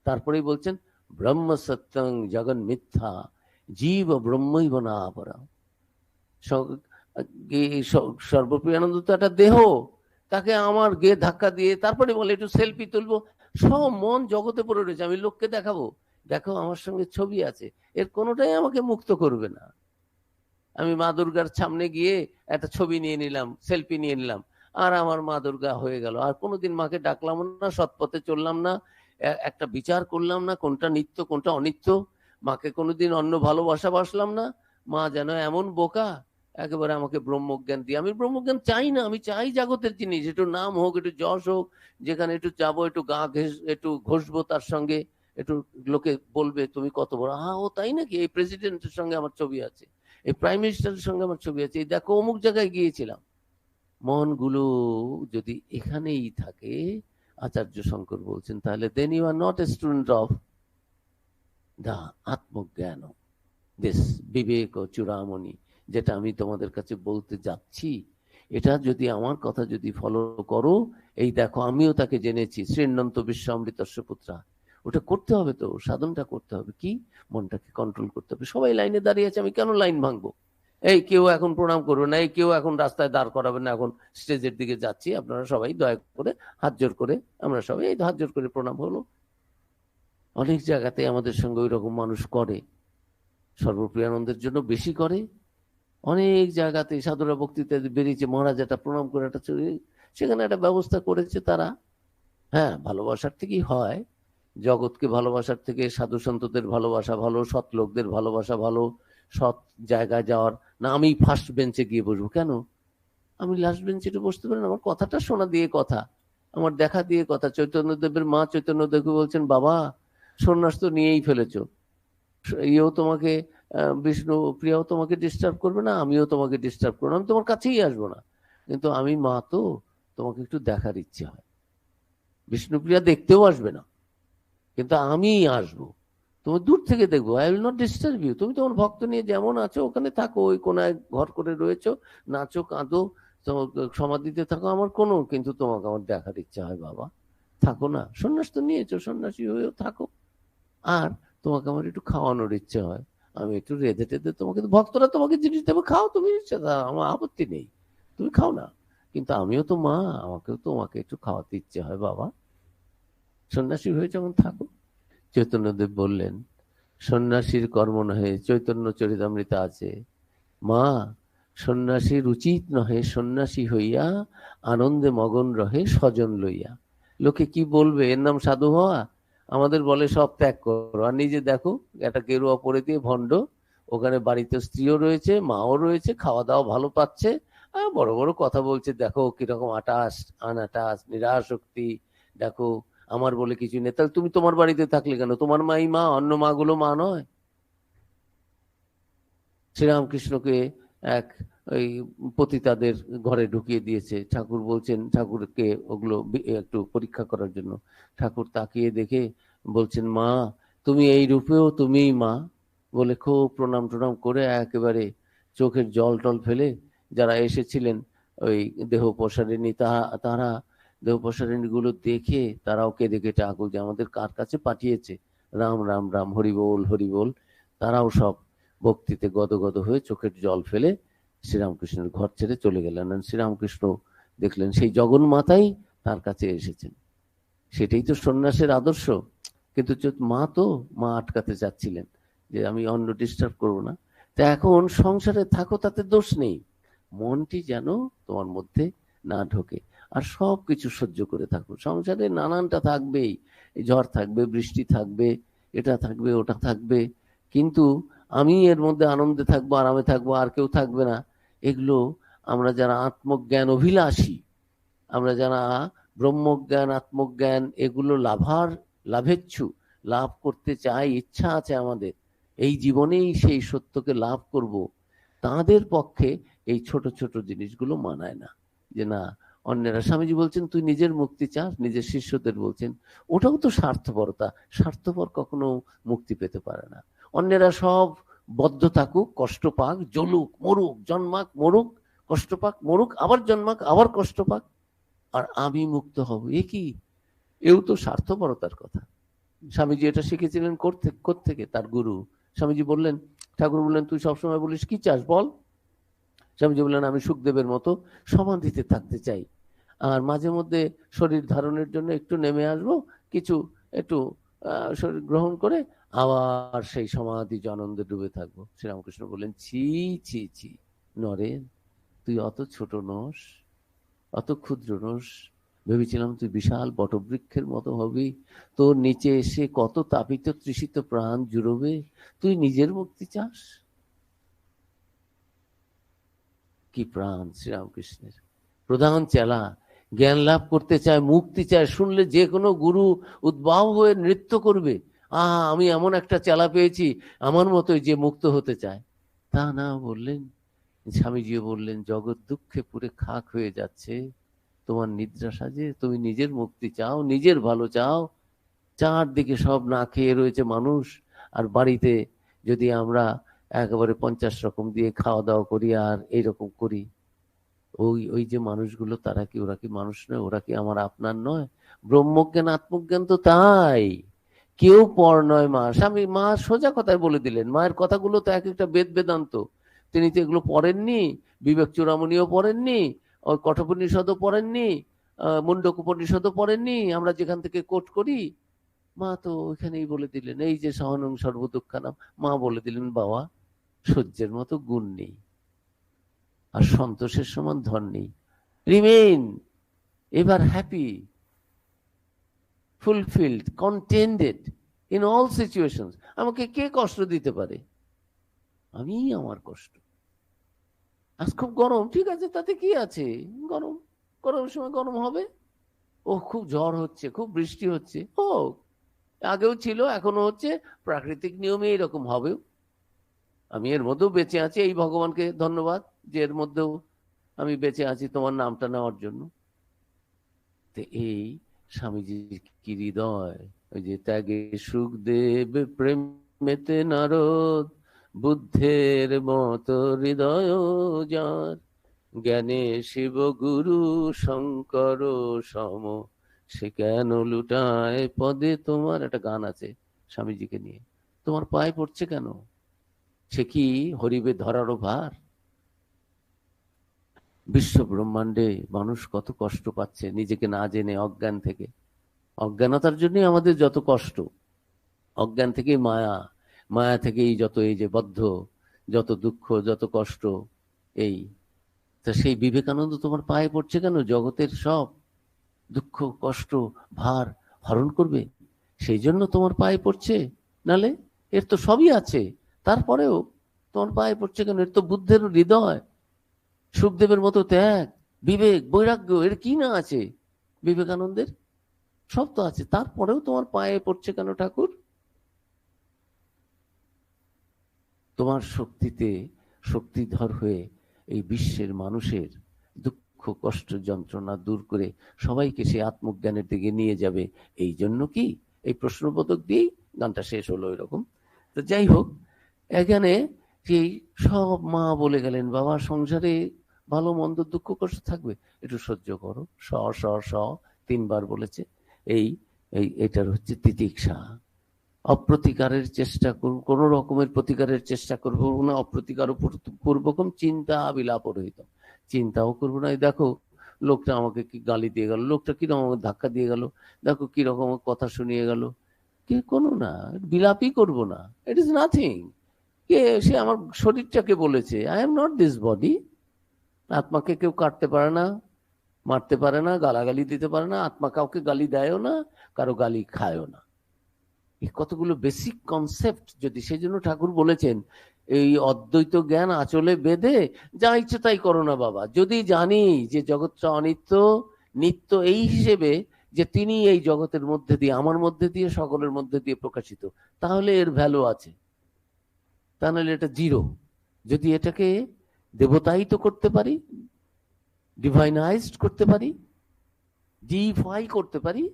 তারপরেই বলছেন, ব্রহ্ম সত্যং জগন মিথ্যা জীব ব্রহ্মই না পরা। সর্বপ্রিয়ানন্দ তো একটা দেহ, তাকে আমার গে ধাক্কা দিয়ে তারপরে বলে একটু সেলফি তুলবো। সব মন জগতে পড়ে রয়েছে, আমি লোককে দেখাবো, দেখো আমার সঙ্গে ছবি আছে, এর কোনোটাই আমাকে মুক্ত করবে না। আমি মা দুর্গার সামনে গিয়ে একটা ছবি নিয়ে নিলাম, সেলফি নিয়ে নিলাম, আর আমার মা দুর্গা হয়ে গেল। আর কোনোদিন মাকে ডাকলাম না, সৎপথে চললাম না, একটা বিচার করলাম না কোনটা নিত্য কোনটা অনিত্য, মাকে কোনোদিন অন্য ভালোবাসা বাসলাম না। মা যেন এমন বোকা, একেবারে আমাকে ব্রহ্মজ্ঞান দিয়ে। আমি ব্রহ্মজ্ঞান চাই না, আমি চাই জগতের জিনিস, একটু নাম হোক, একটু যশ হোক, যেখানে একটু যাবো, একটু গা একটু ঘষবো তার সঙ্গে, একটু লোকে বলবে তুমি কত বড়, হ্যাঁ ও তাই নাকি, এই প্রেসিডেন্টের সঙ্গে আমার ছবি আছে, এই প্রাইম মিনিস্টারের সঙ্গে আমার ছবি আছে, এই দেখো অমুক জায়গায় গিয়েছিলাম। মনগুলো যদি এখানেই থাকে, আচার্য শঙ্কর বলছেন, তাহলে then you are not a student of the atmajnana, this বিবেক ও চূড়ামণি, যেটা আমি তোমাদের কাছে বলতে যাচ্ছি। এটা যদি আমার কথা যদি ফলো করো, এই দেখো আমিও তাকে জেনেছি, শ্রীনন্ত বিশ্বামৃতস্য পুত্রা। ওটা করতে হবে, তো সাধনটা করতে হবে, কি মনটাকে কন্ট্রোল করতে হবে। সবাই লাইনে দাঁড়িয়ে আছে, আমি কেন লাইন ভাঙবো? এই কেউ এখন প্রণাম করবে না, এই কেউ এখন রাস্তায় দাঁড় করাবে না, এখন স্টেজের দিকে যাচ্ছি, আপনারা সবাই দয়া করে হাত জোর করে, আমরা সবাই এই হাত জোর করে প্রণাম হলো। অনেক জায়গাতে আমাদের সঙ্গে ওই রকম মানুষ করে, সর্বপ্রিয়ানন্দের জন্য বেশি করে। অনেক জায়গাতে সাধুরা বক্তৃতা বেরিয়েছে, মহারাজ একটা প্রণাম করে একটা সেখানে একটা ব্যবস্থা করেছে তারা। হ্যাঁ, ভালোবাসার থেকেই হয়, জগৎকে ভালোবাসার থেকে সাধু সন্তদের ভালোবাসা ভালো, সৎ লোকদের ভালোবাসা ভালো, সৎ জায়গায় যাওয়ার না। আমি ফার্স্ট বেঞ্চে গিয়ে বসবো কেন? আমি লাস্ট বেঞ্চে বসতে পারি না? আমার কথাটা শোনা দিয়ে কথা, আমার দেখা দিয়ে কথা। চৈতন্যদেবের মা চৈতন্যদেবকে বলছেন, বাবা সন্ন্যাস তো নিয়েই ফেলেছো, ইয়েও তোমাকে, বিষ্ণু প্রিয়াও তোমাকে ডিস্টার্ব করবে না, আমিও তোমাকে ডিস্টার্ব করবো না, আমি তোমার কাছেই আসবো না, কিন্তু আমি মা তো, তোমাকে একটু দেখার ইচ্ছে হয়। বিষ্ণুপ্রিয়া দেখতেও আসবে না, কিন্তু আমি আসবো, তুমি দূর থেকে দেখবো, I will not disturb you. তুমি তোমার ভক্ত নিয়ে যেমন আছো ওখানে থাকো, ওই কোনায় ঘর করে রয়েছো, নাচো কাঁদো, সমাধিতে থাকো, আমার কোনো, কিন্তু তোমাকে আমার দেখার ইচ্ছা হয় বাবা, থাকো না, সন্ন্যাস তো নিয়েছো, সন্ন্যাসী হয়েও থাকো। আর তোমাকে আমার একটু খাওয়ানোর ইচ্ছে হয়, আমি একটু রেঁধে টেধে তোমাকে, ভক্তরা তোমাকে জিনিস দেবো, খাও তুমি, আমার আপত্তি নেই, তুমি খাও না, কিন্তু আমিও তো মা, আমাকেও তোমাকে একটু খাওয়াতে ইচ্ছে হয় বাবা, সন্ন্যাসী হয়ে যখন থাকো। চৈতন্যদেব বললেন, সন্ন্যাসীর কর্ম নহে, চৈতন্য চরিতামৃতে আছে। মা, সন্ন্যাসীর উচিত নহে সন্ন্যাসী হইয়া আনন্দে মগন রহে স্বজন লইয়া। লোকে কি বলবে, এর নাম সাধু হওয়া? আমাদের বলে সব ত্যাগ করো, আর নিজে দেখো একটা গেরুয়া পরে দিয়ে ভণ্ড, ওখানে বাড়িতে স্ত্রীও রয়েছে, মাও রয়েছে, খাওয়া দাওয়া ভালো পাচ্ছে, আর বড় বড় কথা বলছে, দেখো কিরকম আটাস আনাটাস নিরাসক্তি, দেখো আমার বলে কিছু নেই। তাহলে তুমি তোমার বাড়িতে থাকলে কেন? তোমার মাই মা, অন্য মা গুলো মা নয়? শ্রীরামকৃষ্ণকে এক ওই পতিতাদের ঘরে ঢুকিয়ে দিয়েছে, ঠাকুর বলছেন, ঠাকুরকে ওগুলো একটু পরীক্ষা করার জন্য। ঠাকুর তাকিয়ে দেখে বলছেন, মা তুমি এই রূপেও তুমিই মা, বলে খুব প্রণাম টনাম করে একেবারে চোখের জল টল ফেলে, যারা এসেছিলেন ওই দেহ প্রসারিণী, তারা দেহ প্রসারিণী গুলো দেখে তারাও কেঁদে কেটে আকুল যে আমাদের কার কাছে পাঠিয়েছে, রাম রাম রাম, হরি বল হরি বল। তারাও সব ভক্তিতে গদগদ হয়ে চোখের জল ফেলে শ্রীরামকৃষ্ণের ঘর ছেড়ে চলে গেলেন। আর শ্রীরামকৃষ্ণ দেখলেন সেই জগন্মাতাই তার কাছে এসেছেন। সেটাই তো সন্ন্যাসের আদর্শ। কিন্তু মা আটকাতে চাচ্ছিলেন যে আমি অন্য ডিস্টার্ব করবো না। তা এখন সংসারে থাকো, তাতে দোষ নেই, মনটি যেন তোমার মধ্যে না ঢোকে, আর সব কিছু সহ্য করে থাকো। সংসারে নানানটা থাকবেই, ঝড় থাকবে, বৃষ্টি থাকবে, এটা থাকবে ওটা থাকবে, কিন্তু আমি এর মধ্যে আনন্দে থাকবো, আরামে থাকবো, আর কেউ থাকবে না। এগুলো আমরা যারা আত্মজ্ঞান অভিলাষী, আমরা যারা ব্রহ্মজ্ঞান আত্মজ্ঞান এগুলো লাভেচ্ছু, লাভ করতে চাই, ইচ্ছা আছে আমাদের, এই জীবনেই সেই সত্যকে লাভ করব, তাদের পক্ষে এই ছোট ছোট জিনিসগুলো মানায় না। যে না, অন্যেরা, স্বামীজি বলছেন তুই নিজের মুক্তি চাস, নিজের শিষ্যদের বলছেন, ওটাও তো স্বার্থপরতা। স্বার্থপর কখনো মুক্তি পেতে পারে না। অন্যেরা সব বদ্ধ থাকুক, কষ্ট পাক, জ্বলুক, মরুক, জন্মাক মরুক, কষ্ট পাক মরুক, আবার জন্মাক আবার কষ্ট পাক, আর আমি মুক্ত হব, এ কি? এও তো স্বার্থপরতার কথা। স্বামীজি এটা শিখেছিলেন কোত্থেকে? তার গুরু। স্বামীজি বললেন, ঠাকুর বললেন তুই সবসময় বলিস কি চাস বল? স্বামীজি বললেন আমি সুখদেবের মতো সমাধিতে থাকতে চাই, আর মাঝে মধ্যে শরীর ধারণের জন্য একটু নেমে আসবো, কিছু একটু শরীর গ্রহণ করে আবার সেই সমাধি আনন্দে ডুবে থাকবো। শ্রীরামকৃষ্ণ বললেন, ছি ছি ছি নরেন, তুই অত ছোট নস, অত ক্ষুদ্র নস। ভেবেছিলাম তুই বিশাল বটবৃক্ষের মতো হবি, তোর নিচে এসে কত তাপিত তৃষিত প্রাণ জুড়বে, তুই নিজের মুক্তি চাস? কি প্রাণ শ্রীরামকৃষ্ণের! প্রধান চেলা, জ্ঞান লাভ করতে চায়, মুক্তি চায়, শুনলে যে কোনো গুরু উদ্ভাব হয়ে নৃত্য করবে, আমি এমন একটা চেলা পেয়েছি আমার মতোই যে মুক্ত হতে চায়। তা না, বললেন, স্বামীজিও বললেন, জগৎ দুঃখে পুরে খাক হয়ে যাচ্ছে, তোমার নিদ্রা সাজে, তুমি নিজের মুক্তি চাও, নিজের ভালো চাও। চারদিকে সব না খেয়ে রয়েছে মানুষ, আর বাড়িতে যদি আমরা একেবারে 50 রকম দিয়ে খাওয়া দাওয়া করি আর এইরকম করি, ওই ওই যে মানুষগুলো, তারা কি, ওরা কি মানুষ নয়? ওরা কি আমার আপনার নয়? ব্রহ্মজ্ঞান আত্মজ্ঞান তো তাই, কেউ পর নয় মা। স্বামী মা সোজা কথায় বলে দিলেন, মায়ের কথাগুলো তো এক একটা বেদ বেদান্ত। তিনি তো এগুলো পড়েননি, বিবেক চূড়ামণিও পড়েননি, ওই কঠোপনিষদও পড়েননি, মুন্ডক উপনিষদও পড়েননি, আমরা যেখান থেকে কোট করি। মা তো ওইখানেই বলে দিলেন, এই যে সহনং সর্বদুঃখানাম, মা বলে দিলেন, বাবা সহ্যের মতো গুণ নেই, আর সন্তোষের সমান ধন নেই। Remain ever happy, fulfilled, contented in all situations. আমাকে কে কষ্ট দিতে পারে? আমি আমার কষ্ট। আজ খুব গরম, ঠিক আছে, তাতে কি আছে? গরম, গরমের সময় গরম হবে। ও খুব ঝড় হচ্ছে, খুব বৃষ্টি হচ্ছে, হোক, আগেও ছিল এখনো হচ্ছে, প্রাকৃতিক নিয়মে এরকম হবেও। আমি এর মধ্যেও বেঁচে আছি, এই ভগবানকে ধন্যবাদ যে এর মধ্যেও আমি বেঁচে আছি তোমার নামটা নেওয়ার জন্য। তো এই স্বামীজির কি হৃদয়! ওই যে ত্যাগে সুখদেব, প্রেমেতে নারদ, বুদ্ধের মত হৃদয় যার, জ্ঞানে শিব গুরু শঙ্কর সম, সে কেন লুটায় পদে তোমার। একটা গান আছে স্বামীজিকে নিয়ে, তোমার পায়ে পড়ছে কেন? সে কি হরিবে ধরারও ভার? বিশ্ব ব্রহ্মাণ্ডে মানুষ কত কষ্ট পাচ্ছে নিজেকে না জেনে, অজ্ঞান থেকে। অজ্ঞানতার জন্যই আমাদের যত কষ্ট, অজ্ঞান থেকে মায়া। মায়া থেকেই যত এই যে বদ্ধ, যত দুঃখ, যত কষ্ট, এই তা সেই বিবেকানন্দ তোমার পায়ে পড়ছে কেন? জগতের সব দুঃখ কষ্ট ভার হরণ করবে, সেই জন্য তোমার পায়ে পড়ছে। নালে এর তো সবই আছে, তারপরেও তোমার পায়ে পড়ছে কেন? এর তো বুদ্ধের হৃদয়, সুখদেবের মতো ত্যাগ, বিবেক, বৈরাগ্য, এর কি না আছে বিবেকানন্দের? সব তো আছে, তারপরেও তোমার পায়ে পড়ছে কেন ঠাকুর? তোমার শক্তিতে শক্তিধর হয়ে এই বিশ্বের মানুষের দুঃখ কষ্ট যন্ত্রণা দূর করে সবাইকে সে আত্মজ্ঞানের দিকে নিয়ে যাবে। এই জন্য কি এই প্রশ্নবোধক দিয়েই গানটা শেষ হলো এরকম। তো যাই হোক, এখানে সেই সব মা বলে গেলেন, বাবা সংসারে ভালো মন্দ দুঃখ কষ্ট থাকবে, একটু সহ্য করো, স স স 3বার বলেছে। এই এটার হচ্ছে তিতিক্ষা। অপ্রতিকারের চেষ্টা করব, কোন রকমের প্রতিকারের চেষ্টা করব না, অপ্রতিকার পূর্বকম চিন্তা বিলাপ রহিত, চিন্তাও করবো না। এই দেখো লোকটা আমাকে কি গালি দিয়ে গেল, লোকটা কিরকম আমাকে ধাক্কা দিয়ে গেল, দেখো কিরকম কথা শুনিয়ে গেল, কি কোনো না, বিলাপই করব না। It is nothing. কে সে? আমার শরীরটাকে বলেছে, I am not this body. আত্মাকে কেউ কাটতে পারে না, মারতে পারে না, গালাগালি দিতে পারে না, আত্মা কাউকে গালি দেয়ও না, কারো গালি খায়ও না। এই কতগুলো বেসিক কনসেপ্ট, যদি সেই জন্য ঠাকুর বলেছেন এই অদ্বৈত জ্ঞান আঁচলে বেঁধে যা ইচ্ছে তাই করো না বাবা। যদি জানি যে জগৎটা অনিত্য, নিত্য এই হিসেবে যে তিনি এই জগতের মধ্যে দিয়ে, আমার মধ্যে দিয়ে, সকলের মধ্যে দিয়ে প্রকাশিত, তাহলে এর ভ্যালু আছে, তা নাহলে এটা জিরো। যদি এটাকে দেবতায়িত করতে পারি, ডিভাইনাইজড করতে পারি, ডিফাই করতে পারি,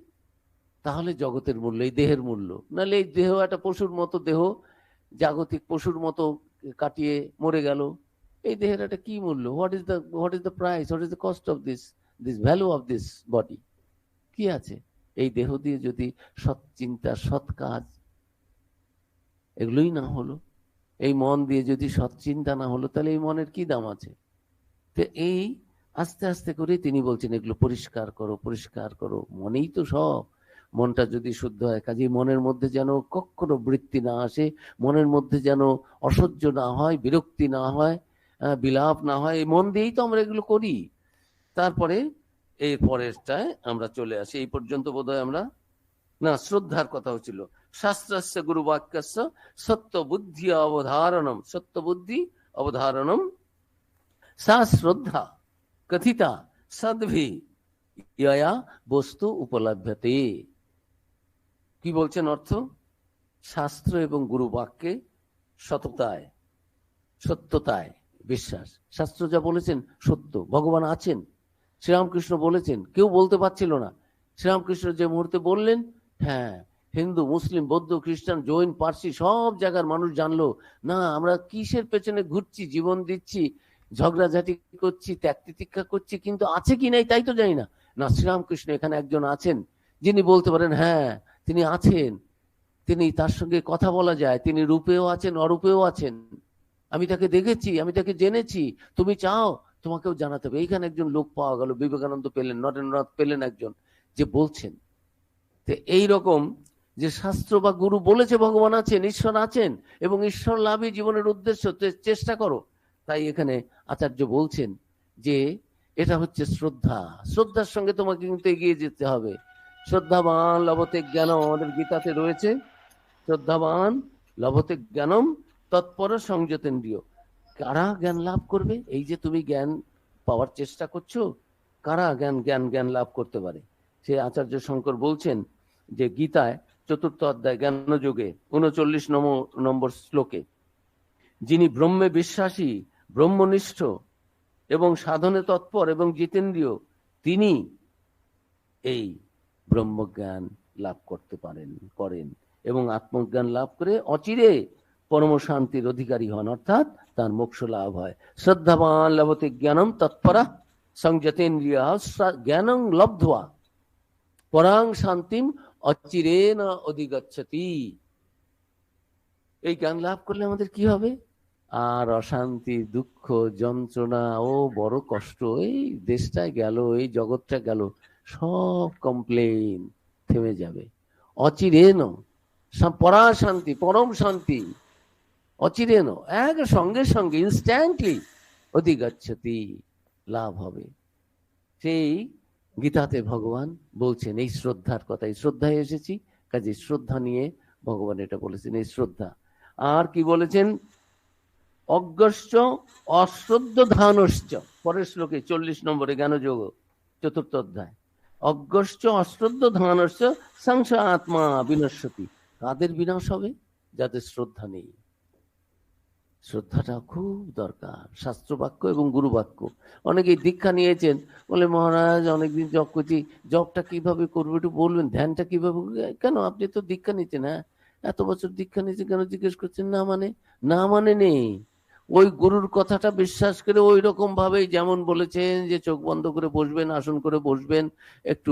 তাহলে জগতের মূল্য, এই দেহের মূল্য। নাহলে এই দেহ একটা পশুর মতো দেহ, জাগতিক পশুর মতো কাটিয়ে মরে গেল, এই দেহের একটা কি মূল্য? What is the price, what is the cost of this value of this body? কি আছে? এই দেহ দিয়ে যদি সৎ চিন্তা, সৎ কাজ এগুলোই না হলো, এই মন দিয়ে যদি সৎ চিন্তা না হলো, তাহলে এই মনের কি দাম আছে? তো এই আস্তে আস্তে করে তিনি বলছেন এগুলো পরিষ্কার করো, পরিষ্কার করো, মনেই তো সব। মনটা যদি শুদ্ধ হয়, কাজে মনের মধ্যে যেন কখনো বৃত্তি না আসে, মনের মধ্যে যেন অসহ্য না হয়, বিরক্তি না হয়, বিলাপ না হয়, এই মন দিয়েই তো আমরা এগুলো করি। তারপরে এই পরেরটায় আমরা চলে আসি। এই পর্যন্ত বোধহয় আমরা, না, শ্রদ্ধার কথা হচ্ছিল। শাস্ত্রস্য গুরু বাক্যস্য সত্য বুদ্ধি অবধারণম, সত্য বুদ্ধি অবধারণম সা শ্রদ্ধা কথিতা সদ্ভি ইয়া বস্তু উপলভ্যতে। কি বলছেন অর্থ? শাস্ত্র এবং গুরু বাক্যে সততায়, সত্যতায় বিশ্বাস। শাস্ত্র যা বলেছেন সত্য, ভগবান আছেন। শ্রীরামকৃষ্ণ বলেছেন, কেউ বলতে পারছিল না, শ্রীরামকৃষ্ণ যে মুহূর্তে বললেন, হ্যাঁ, হিন্দু মুসলিম বৌদ্ধ খ্রিস্টান জৈন পার্সি সব জায়গার মানুষ জানলো, না আমরা কিসের পেছনে ঘুরছি, জীবন দিচ্ছি, ঝগড়াঝাটি করছি, ত্যাগ তিতিক্ষা করছি, কিন্তু আছে কি নাই তাই তো জানি না। না, শ্রীরামকৃষ্ণ এখানে একজন আছেন যিনি বলতে পারেন, হ্যাঁ তিনি আছেন, তিনি, তার সঙ্গে কথা বলা যায়, তিনি রূপেও আছেন অরূপেও আছেন, আমি তাকে দেখেছি, আমি তাকে জেনেছি, তুমি চাও তোমাকেও জানাতে হবে। এইখানে একজন লোক পাওয়া গেল, বিবেকানন্দ পেলেন, নরেন্দ্রনাথ পেলেন একজন যে বলছেন। তো এইরকম যে শাস্ত্র বা গুরু বলেছে ভগবান আছেন, ঈশ্বর আছেন, এবং ঈশ্বর লাভই জীবনের উদ্দেশ্য, চেষ্টা করো। তাই এখানে আচার্য বলছেন যে এটা হচ্ছে শ্রদ্ধা, শ্রদ্ধার সঙ্গে তোমাকে কিন্তু এগিয়ে যেতে হবে। শ্রদ্ধাবান লভতে জ্ঞানম, আমাদের গীতাতে রয়েছে, শ্রদ্ধাবান লভতে জ্ঞানম তৎপর সংযতেন্দ্রিয়। কারা জ্ঞান লাভ করবে? এই যে তুমি জ্ঞান পাওয়ার চেষ্টা করছো, কারা জ্ঞান জ্ঞান জ্ঞান লাভ করতে পারে? সে আচার্য শঙ্কর বলছেন যে গীতায় 4th অধ্যায় জ্ঞানযোগে 39 নম্বর শ্লোকে, যিনি ব্রহ্মে বিশ্বাসী, ব্রহ্মনিষ্ঠ এবং সাধনে তৎপর এবং জিতেন্দ্রীয়, তিনি এই ব্রহ্মজ্ঞান লাভ করতে করেন এবং আত্মজ্ঞান লাভ করে অচিরে পরম শান্তির অধিকারী হন, অর্থাৎ তার মোক্ষ লাভ হয়। শ্রদ্ধাবান লভতে জ্ঞানম তৎপরা সংযতেন্দ্রিয়া জ্ঞানং লব্ধ্বা পরাং শান্তিম অচিরেন অধিগচ্ছতি। এই জ্ঞান লাভ করলে আমাদের কি হবে? আর অশান্তি, দুঃখ, যন্ত্রণা, ও বড় কষ্ট, এই দেশটা গেল, এই জগৎটা গেল, সব কমপ্লেন থেমে যাবে। অচিরেন পরা শান্তি, পরম শান্তি অচিরেন, এক সঙ্গে সঙ্গে ইনস্ট্যান্টলি অধিগচ্ছতি, লাভ হবে। সেই গীতাতে ভগবান বলছেন এই শ্রদ্ধার কথা। এই শ্রদ্ধায় এসেছি, কাজে শ্রদ্ধা নিয়ে ভগবান এটা বলেছেন, এই শ্রদ্ধা। আর কি বলেছেন? অজ্ঞশ্চ অশ্রদ্ধ ধানশ্চ, পরের শ্লোকে 40 নম্বরে জ্ঞানযোগ 4th অধ্যায়। অজ্ঞশ্চ অশ্রদ্ধ ধানশ্চ সংশয় আত্মা বিনশ্যতি। কাদের বিনাশ হবে? যাদের শ্রদ্ধা নেই। শ্রদ্ধাটা খুব দরকার, শাস্ত্রবাক্য এবং গুরুবাক্য। অনেকেই দীক্ষা নিয়েছেন, বলে মহারাজ অনেকদিন জপ করছি, জপটা কিভাবে করবো একটু বলবেন, ধ্যানটা কিভাবে? কেন, আপনি তো দীক্ষা নিচ্ছেন, হ্যাঁ এত বছর দীক্ষা নিচ্ছেন, কেন জিজ্ঞেস করছেন? না মানে, না মানে নেই। ওই গুরুর কথাটা বিশ্বাস করে ওই রকম ভাবেই, যেমন বলেছেন যে চোখ বন্ধ করে বসবেন, আসন করে বসবেন, একটু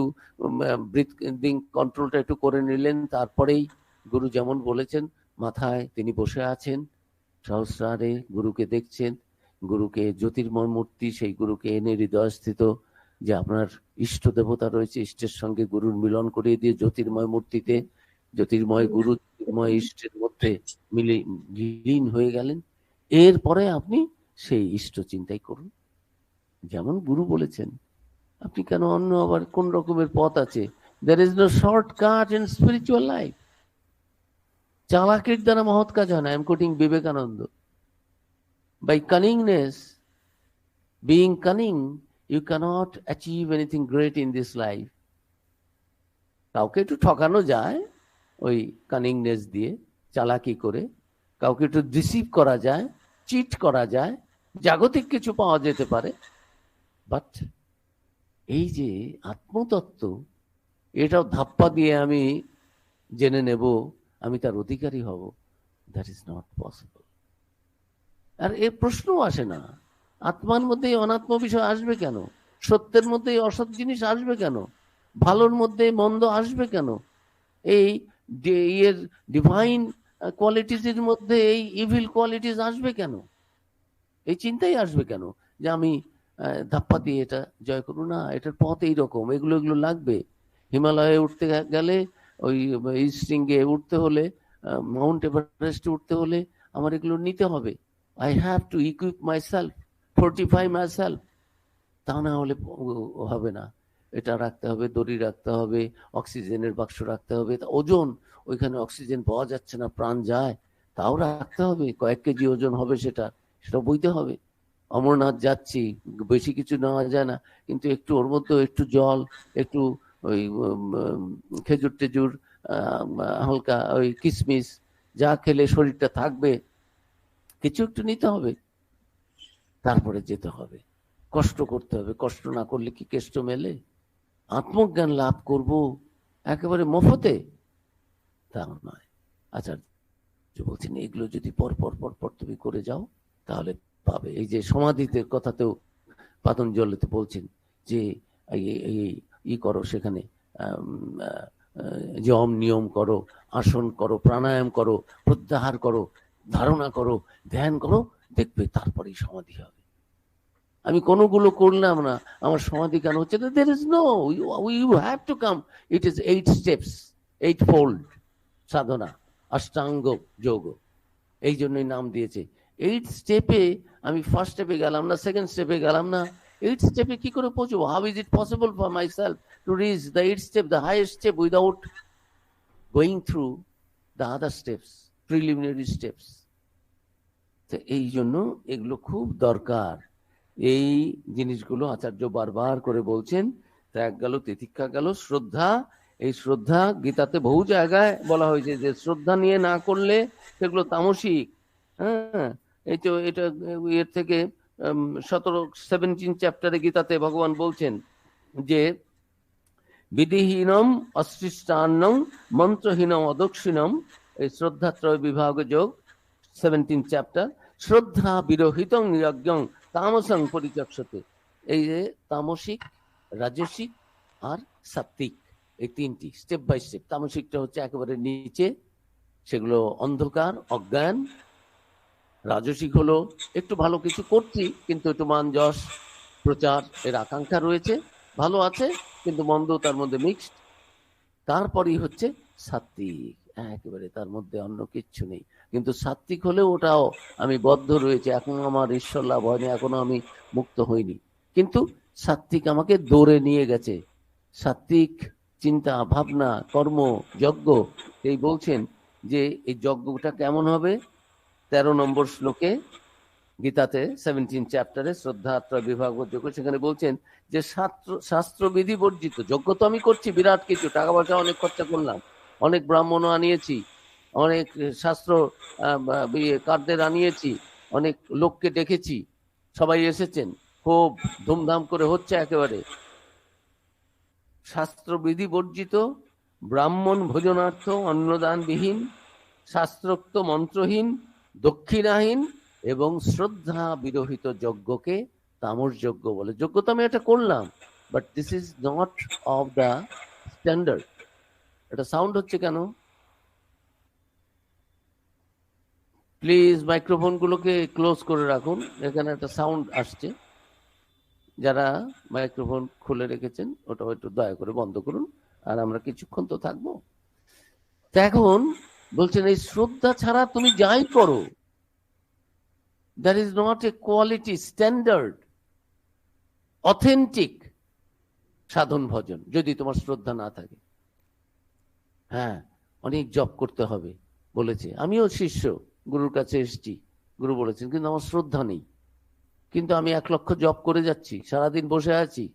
ব্রিথিং কন্ট্রোলটা একটু করে নিলেন, তারপরেই গুরু যেমন বলেছেন মাথায় তিনি বসে আছেন, সহস্রারে গুরুকে দেখছেন, গুরুকে জ্যোতির্ময় মূর্তি, সেই গুরুকে এনে হৃদয়স্থিত যে আপনার ইষ্ট দেবতা রয়েছে, ইষ্টের সঙ্গে গুরুর মিলন করিয়ে দিয়ে জ্যোতির্ময় মূর্তিতে, জ্যোতির্ময় গুরু জ্যোতির্ময় ইষ্টের মধ্যে মিলে বিলীন হয়ে গেলেন। এরপরে আপনি সেই ইষ্ট চিন্তাই করুন, যেমন গুরু বলেছেন। আপনি কেন অন্য আবার কোন রকমের পথ আছে? there is no shortcut in spiritual life. চালাকির দ্বারা মহৎ কাজ হয় না। I am coating Vivekananda. By cunningness, being cunning, you cannot achieve anything great in this life. কাউকে একটু ঠকানো যায় ওই কানিংনেস দিয়ে, চালাকি করে, কাউকে একটু ডিসিভ করা যায়, চিট করা যায়, জাগতিক কিছু পাওয়া যেতে পারে। বাট এই যে আত্মতত্ত্ব, এটাও ধাপ্পা দিয়ে আমি জেনে নেব, আমি তার অধিকারী হব, দ্যাট ইজ নট পসিবল। আর এর প্রশ্নও আসে না। আত্মার মধ্যে অনাত্ম বিষয় আসবে কেন? সত্যের মধ্যে অসৎ জিনিস আসবে কেন? ভালোর মধ্যে মন্দ আসবে কেন? এই এর ডিভাইন কোয়ালিটিজের মধ্যে এই ইভিল কোয়ালিটিস আসবে কেন? এই চিন্তাই আসবে কেন যে আমি ধাপ্পা দিয়ে এটা জয় করবো? না, এটার পথ এইরকম, এগুলো এগুলো লাগবে। হিমালয়ে উঠতে গেলে, ওই ইস্টরিঙ্গে উঠতে হলে, মাউন্ট এভারেস্টে উঠতে হলে আমার এগুলো নিতে হবে। I have to equip myself, fortify myself. তা না হলে হবে না। এটা রাখতে হবে, দড়ি রাখতে হবে, অক্সিজেনের বাক্স রাখতে হবে, ওজন, ওইখানে অক্সিজেন পাওয়া যাচ্ছে না, প্রাণ যায়, তাও রাখতে হবে, কয়েক কেজি ওজন হবে, সেটা বইতে হবে। অমরনাথ যাচ্ছি, বেশি কিছু নেওয়া যায় না, কিন্তু একটু ওর মধ্যে একটু জল, একটু ওই খেজুর টেজুর, হালকা ওই কিশমিশ, যা খেলে শরীরটা থাকবে, কিছু একটু নিতে হবে, তারপরে যেতে হবে। কষ্ট করতে হবে, কষ্ট না করলে কি কেষ্ট মেলে? আত্মজ্ঞান লাভ করব একেবারে মফতে, তা নয়। আচার্য বলছেন এগুলো যদি পর পর পর পর তুমি করে যাও তাহলে পাবে। এই যে সমাধিতে কথাতেও পাতঞ্জলিতে বলছেন যে ই করো, সেখানে যম নিয়ম করো, আসন করো, প্রাণায়াম করো, প্রত্যাহার করো, ধারণা করো, ধ্যান করো, দেখবে তারপরেই সমাধি হবে। আমি কোনগুলো করলাম না, আমার সমাধি কেন হচ্ছে না? there is no, you have to come. It is 8 steps, 8-fold সাধনা, অষ্টাঙ্গ যোগ, এই জন্যই নাম দিয়েছে। 8 স্টেপে আমি ফার্স্ট স্টেপে গেলাম না, সেকেন্ড স্টেপে গেলাম না, 8 স্টেপে কি করে পৌঁছবো? How is it possible for myself to reach the 8th step, the highest step, without going through the other steps, preliminary steps? তো এই জন্য এগুলো খুব দরকার। এই জিনিসগুলো আচার্য বারবার করে বলছেন। ত্যাগ গেল, তিতিক্ষা গেল, শ্রদ্ধা। এই শ্রদ্ধা গীতাতে বহু জায়গায় বলা হয়েছে যে শ্রদ্ধা নিয়ে না করলে সেগুলো তামসিক। হ্যাঁ, এই তো এটা এর থেকে 17 চ্যাপ্টারে গীতাতে ভগবান বলছেন যে বিধিহীনম অসৃষ্টান্নম মন্ত্রহীনম অদক্ষিণম, এই শ্রদ্ধাত্রয় বিভাগ যোগ 17 চ্যাপ্টার। শ্রদ্ধা বিরহিতং নিরজ্ঞং তামসং পরিচক্ষতে। এই যে তামসিক, রাজসিক আর সাত্বিক, এই তিনটি স্টেপ বাই স্টেপ। তামসিকটা হচ্ছে একেবারে নিচে, সেগুলো অন্ধকার, অজ্ঞান। রাজসিক হলো একটু ভালো কিছু করছি কিন্তু একটু মান যশ প্রচার এর আকাঙ্ক্ষা রয়েছে, ভালো আছে কিন্তু মন্দ তার মধ্যে মিক্সড। তারপরেই হচ্ছে সাত্বিক, একেবারে তার মধ্যে অন্য কিচ্ছু নেই। কিন্তু সাত্বিক হলেও ওটাও আমি বদ্ধ রয়েছে, এখন আমার ঈশ্বর লাভ হয়নি, এখনো আমি মুক্ত হইনি। কিন্তু সাত্বিক আমাকে দৌড়ে নিয়ে গেছে। সাত্বিক চিন্তা ভাবনা কর্ম যজ্ঞ, এই বলছেন যে এই যজ্ঞটা কেমন হবে। 13 নম্বর শ্লোকে গীতাতে 17 চ্যাপ্টারে শ্রদ্ধাত্র বিভাগ যজ্ঞ, সেখানে বলছেন যে শাস্ত্র বিধি বর্জিত যজ্ঞ তো আমি করছি, বিরাট কিছু টাকা পয়সা অনেক খরচা করলাম, অনেক ব্রাহ্মণ আনিয়েছি, অনেক শাস্ত্র কারদের আনিয়েছি, অনেক লোককে ডেকেছি, সবাই এসেছেন, খুব ধুমধাম করে হচ্ছে একেবারে। শাস্ত্র বিধি বর্জিত, ব্রাহ্মণ ভোজনার্থ, অন্নদানবিহীন, শাস্ত্রোক্ত মন্ত্রহীন, দক্ষিণাহীন এবং শ্রদ্ধা বিরহিত যজ্ঞকে তামস যজ্ঞ বলে। যজ্ঞ তো আমি এটা করলাম, but this is not of the standard. এটা সাউন্ড হচ্ছে কেন? প্লিজ মাইক্রোফোন গুলোকে ক্লোজ করে রাখুন, এখানে একটা সাউন্ড আসছে। যারা মাইক্রোফোন খুলে রেখেছেন ওটা একটু দয়া করে বন্ধ করুন, আর আমরা কিছুক্ষণ তো থাকবো। এখন বলছেন এই শ্রদ্ধা ছাড়া তুমি যাই করো, that is not a quality standard authentic সাধন ভজন যদি তোমার শ্রদ্ধা না থাকে। হ্যাঁ, অনেক জপ করতে হবে বলেছে, আমিও শিষ্য, গুরুর কাছে এসেছি, গুরু বলেছেন, কিন্তু আমার শ্রদ্ধা নেই। কিন্তু আমি 1 লক্ষ জপ করে যাচ্ছি, সারাদিন বসে আছি,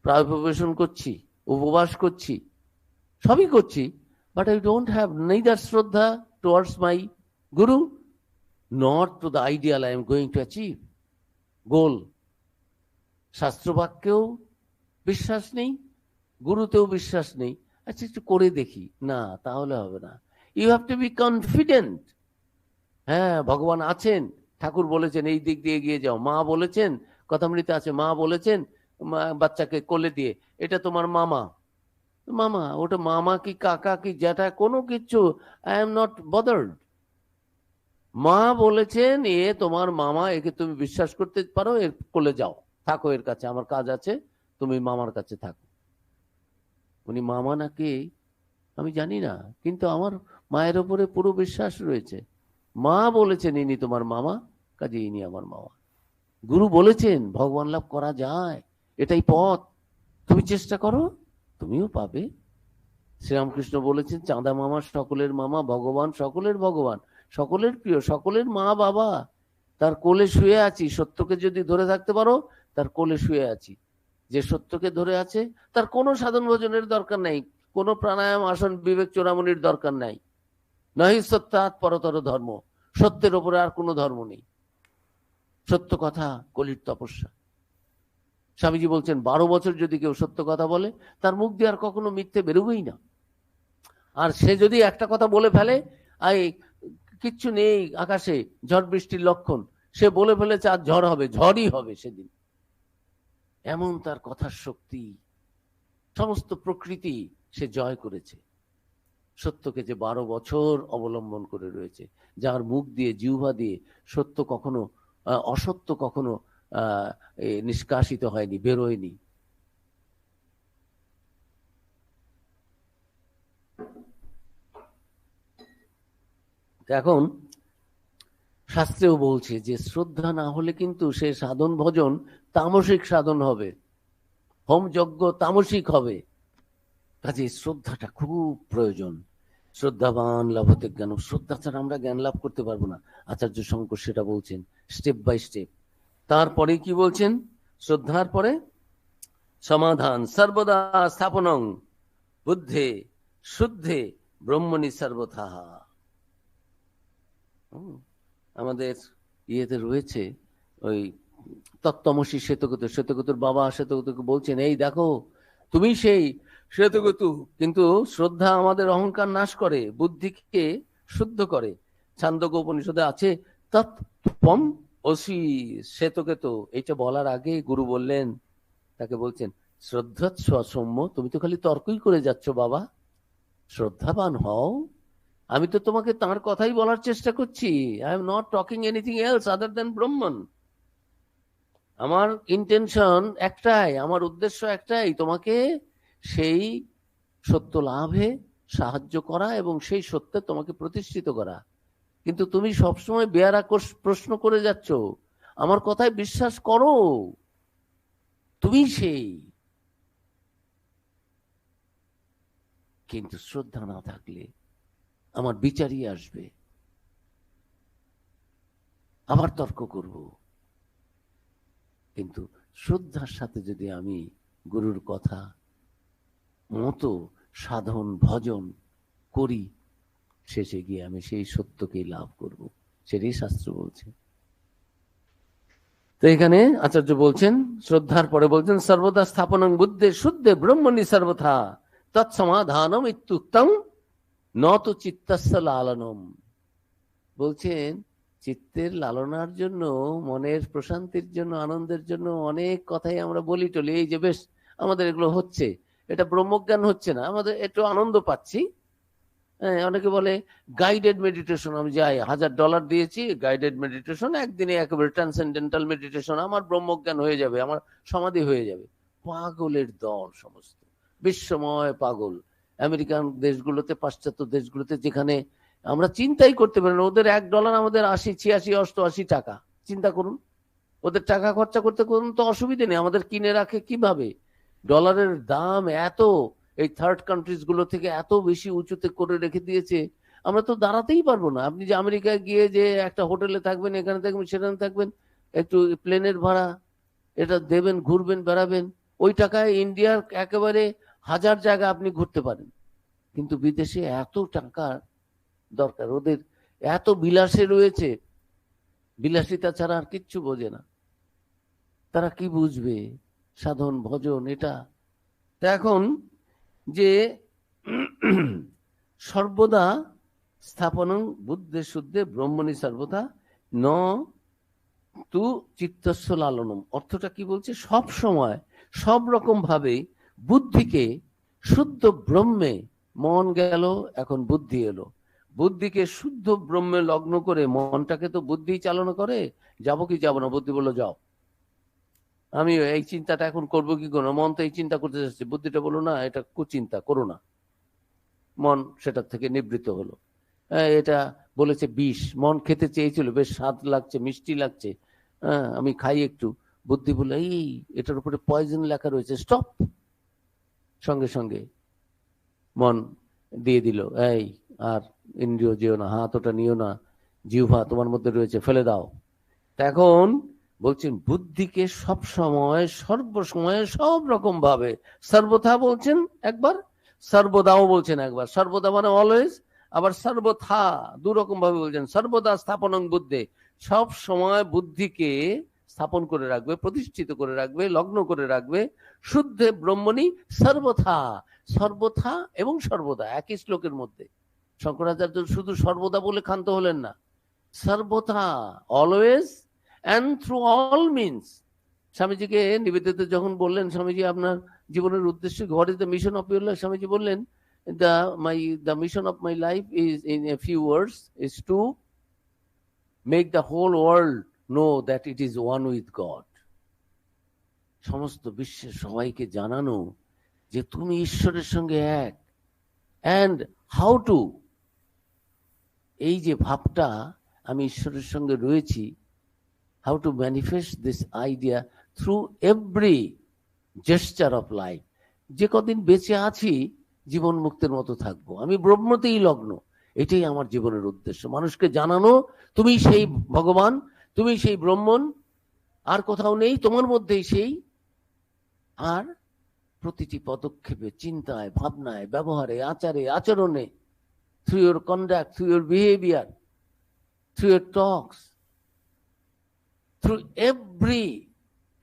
প্রায় প্রবেশন করছি, উপবাস করছি, সবই করছি, but I don't have neither শ্রদ্ধা towards my guru nor to the ideal I am going to achieve, goal. শাস্ত্রবাক্যেও বিশ্বাস নেই, গুরুতেও বিশ্বাস নেই। আচ্ছা একটু করে দেখি, না তাহলে হবে না। You have to be confident. হ্যাঁ, ভগবান আছেন, ঠাকুর বলেছেন এই দিক দিয়ে এগিয়ে যাও, মা বলেছেন, কথামৃতে আছে, মা বলেছেন বাচ্চাকে কোলে দিয়ে, এটা তোমার মামা। মামা ওটা মামা কি কাকা কি জ্যাঠা কোনো কিচ্ছু, আই এম নট বদার্ড। মা বলেছেন এ তোমার মামা, একে তুমি বিশ্বাস করতে পারো, এর কোলে যাও, থাকো এর কাছে, আমার কাজ আছে, তুমি মামার কাছে থাকো। উনি মামা নাকি আমি জানি না, কিন্তু আমার মায়ের উপরে পুরো বিশ্বাস রয়েছে। মা বলেছেন ইনি তোমার মামা, কাজে ইনি আমার মামা। গুরু বলেছেন ভগবান লাভ করা যায়, এটাই পথ, তুমি চেষ্টা করো, তুমিও পাবে। শ্রীরামকৃষ্ণ বলেছেন চাঁদা মামা সকলের মামা, ভগবান সকলের ভগবান, সকলের প্রিয়, সকলের মা বাবা। তার কোলে শুয়ে আছি, সত্যকে যদি ধরে থাকতে পারো তার কোলে শুয়ে আছি। যে সত্যকে ধরে আছে তার কোনো সাধন ভোজনের দরকার নাই, কোনো প্রাণায়াম আসন বিবেক চূড়ামণির দরকার নাই। নহি সত্যাৎ পরতর ধর্ম, সত্যের ওপরে আর কোনো ধর্ম নেই। সত্য কথা কলির তপস্যা। স্বামীজি বলছেন 12 বছর যদি কেউ সত্য কথা বলে তার মুখ দিয়ে আর কখনো মিথ্যে বেরোবেই না। আর সে যদি একটা কথা বলে ফেলে, কিচ্ছু নেই আকাশে, ঝড় বৃষ্টির লক্ষণ, সে বলে ফেলেছে আর ঝড় হবে, ঝড়ই হবে সেদিন। এমন তার কথার শক্তি, সমস্ত প্রকৃতি সে জয় করেছে। সত্যকে যে 12 বছর অবলম্বন করে রয়েছে, যার মুখ দিয়ে জিহ্বা দিয়ে সত্য কখনো অসত্য কখনো নিষ্কাশিত হয়নি, বেরোয়নি। এখন শাস্ত্রেও বলছে যে শ্রদ্ধা না হলে কিন্তু সে সাধন ভজন তামসিক সাধন হবে, হোম যজ্ঞ তামসিক হবে। কাজে শ্রদ্ধাটা খুব প্রয়োজন। শ্রদ্ধাবান লাভতে জ্ঞান, শ্রদ্ধা ছাড়া আমরা জ্ঞান লাভ করতে পারবো না। আচার্য শঙ্কর সেটা বলছেন স্টেপ বাই স্টেপ। তারপরে কি বলছেন? শ্রদ্ধার পরে সমাধান, সর্বদা স্থাপনং বুদ্ধে শুদ্ধে ব্রহ্মণি সর্বথা। আমাদের ইয়েতে রয়েছে ওই তত্ত্বমসি শ্বেতকেতু, শ্বেতকেতুর বাবা শ্বেতকেতুকে বলছেন এই দেখো তুমি সেই শ্বেতকেতু, কিন্তু শ্রদ্ধা আমাদের অহংকার নাশ করে, বুদ্ধিকে শুদ্ধ করে। ছান্দোগ্য উপনিষদে আছে তৎপম অসি শ্বেতকেতু। এইটা বলার আগে গুরু বললেন, তাকে বলছেন শ্রদ্ধাৎস সৌম্য, তুমি তো খালি তর্কই করে যাচ্ছ বাবা, শ্রদ্ধাবান হও। আমি তো তোমাকে তার কথাই বলার চেষ্টা করছি। I am not talking anything else other than Brahman. আমার ইন্টেনশন একটাই, আমার উদ্দেশ্য একটাই, তোমাকে সেই সত্য লাভে সাহায্য করা এবং সেই সত্যে তোমাকে প্রতিষ্ঠিত করা। কিন্তু তুমি সবসময় বেয়ারা প্রশ্ন করে যাচ্ছ, আমার কথায় বিশ্বাস করো, তুমি সেই। কিন্তু শ্রদ্ধা না থাকলে আমার বিচারই আসবে, আবার তর্ক করব। কিন্তু শ্রদ্ধার সাথে যদি আমি গুরুর কথা মতো সাধন ভজন করি, শেষে গিয়ে আমি সেই সত্যকেই লাভ করব, সেটাই শাস্ত্র বলছে। তো এখানে আচার্য বলছেন, শ্রদ্ধার পরে বলছেন, সর্বদা স্থাপনং বুদ্ধে শুদ্ধে ব্রহ্মণি সর্বথা তৎসমাধানম ইত্যুক্তং নত চিত্তস্য লালনম। বলছেন চিত্তের লালনার জন্য, মনের প্রশান্তির জন্য, আনন্দের জন্য অনেক কথাই আমরা বলি টলি, এই যে বেশ আমাদের এগুলো হচ্ছে, এটা ব্রহ্মজ্ঞান হচ্ছে না, আমাদের একটু আনন্দ পাচ্ছি। হ্যাঁ, অনেকে বলে গাইডেড মেডিটেশন, আমি যাই $1000 দিয়েছি, গাইডেড মেডিটেশন, একদিনে একেবারে ট্রান্সেন্ডেন্টাল মেডিটেশন, আমার ব্রহ্মজ্ঞান হয়ে যাবে, আমার সমাধি হয়ে যাবে। পাগলের দল সমস্ত, বিশ্বময় পাগল। আমেরিকান দেশগুলোতে, পাশ্চাত্য দেশগুলোতে, যেখানে আমরা চিন্তাই করতে পারি না, ওদের $1 আমাদের 80, 86, 88 টাকা। চিন্তা করুন, ওদের টাকা খরচা করতে করুন তো অসুবিধে নেই, আমাদের কিনে রাখে কিভাবে। ডলারের দাম এত, এই থার্ড কান্ট্রিজ গুলো থেকে এত বেশি উঁচুতে করে রেখে দিয়েছে, আমরা তো দাঁড়াতেই পারবো না। আপনি যে আমেরিকায় গিয়ে যে একটা হোটেলে থাকবেন, এখানে থাকবেন, সেখানে থাকবেন, একটু প্লেনের ভাড়া এটা দেবেন, ঘুরবেন, বেড়াবেন, ওই টাকায় ইন্ডিয়ার একেবারে 1000 জায়গা আপনি ঘুরতে পারেন। কিন্তু বিদেশে এত টাকা দরকার, ওদের এত বিলাসে রয়েছে, বিলাসিতা ছাড়া আর কিচ্ছু বোঝে না। তারা কি বুঝবে সাধন ভজন এটা? এখন যে সর্বদা স্থাপনং বুদ্ধে শুদ্ধে ব্রহ্মণি সর্বদা ন তু চিত্তস্য লালনম, অর্থটা কি বলছে? সব সময় সব রকম ভাবে বুদ্ধিকে শুদ্ধ ব্রহ্মে, মন গেল এখন বুদ্ধি এলো, বুদ্ধিকে শুদ্ধ ব্রহ্মে লগ্ন করে, মনটাকে তো বুদ্ধি চালনা করে, যাবো কি যাবো না, বুদ্ধি বললো যাও, আমি এই চিন্তাটা এখন করবো কি করবো, মন তো এই চিন্তা করতে যাচ্ছে, বুদ্ধিটা বলো না এটা কুচিন্তা করো না, মন সেটার থেকে নিবৃত্ত হলো। এটা বলেছে বিষ, মন খেতে চেয়েছিল, বেশ স্বাদ লাগছে, মিষ্টি লাগছে, আমি খাই একটু, বুদ্ধি বলে এই এটার উপরে পয়জন লেখা রয়েছে, স্টপ, সঙ্গে সঙ্গে মন দিয়ে দিল, এই আর ইন্দ্রিয় যেও না, হাত ওটা নিও না, জিহ্বা তোমার মধ্যে রয়েছে, ফেলে দাও। এখন বলছেন বুদ্ধিকে সব সময়, সর্বসময়ে, সব রকম ভাবে, সর্বথা বলছেন একবার, সর্বদাও বলছেন একবার। সর্বদা মানে অলওয়েজ, আবার সর্বথা দুরকম ভাবে বলছেন। সর্বদা স্থাপনং বুদ্ধে, সব সময় বুদ্ধিকে স্থাপন করে রাখবে, প্রতিষ্ঠিত করে রাখবে, লগ্ন করে রাখবে, শুদ্ধে ব্রহ্মণি সর্বথা, সর্বথা এবং সর্বদা একই শ্লোকের মধ্যে। শঙ্করাচার্য শুধু সর্বদা বলে ক্ষান্ত হলেন না, সর্বথা, always and through all means। স্বামীজিকে নিবেদিত যখন বললেন, স্বামীজি আপনার জীবনের উদ্দেশ্য, what is the mission of your life? Swamiji বললেন, the mission of my life is, in a few words, is to make the whole world know that it is one with God। সমস্ত বিশ্বের সবাইকে জানানো যে তুমি ঈশ্বরের সঙ্গে এক। and how to, এই যে ভাবটা আমি ঈশ্বরের সঙ্গে রয়েছি, how to manifest this idea through every gesture of life। যে কদিন বেঁচে আছি জীবন মুক্তের মতো থাকবো, আমি ব্রহ্মতেই লগ্ন, এটাই আমার জীবনের উদ্দেশ্য, মানুষকে জানানো তুমি সেই ভগবান, তুমি সেই ব্রহ্মন, আর কোথাও নেই, তোমার মধ্যেই সেই। আর প্রতিটি পদক্ষেপে, চিন্তায়, ভাবনায়, ব্যবহারে, আচারে, আচরণে, through your conduct, through your behavior, through your talks, through every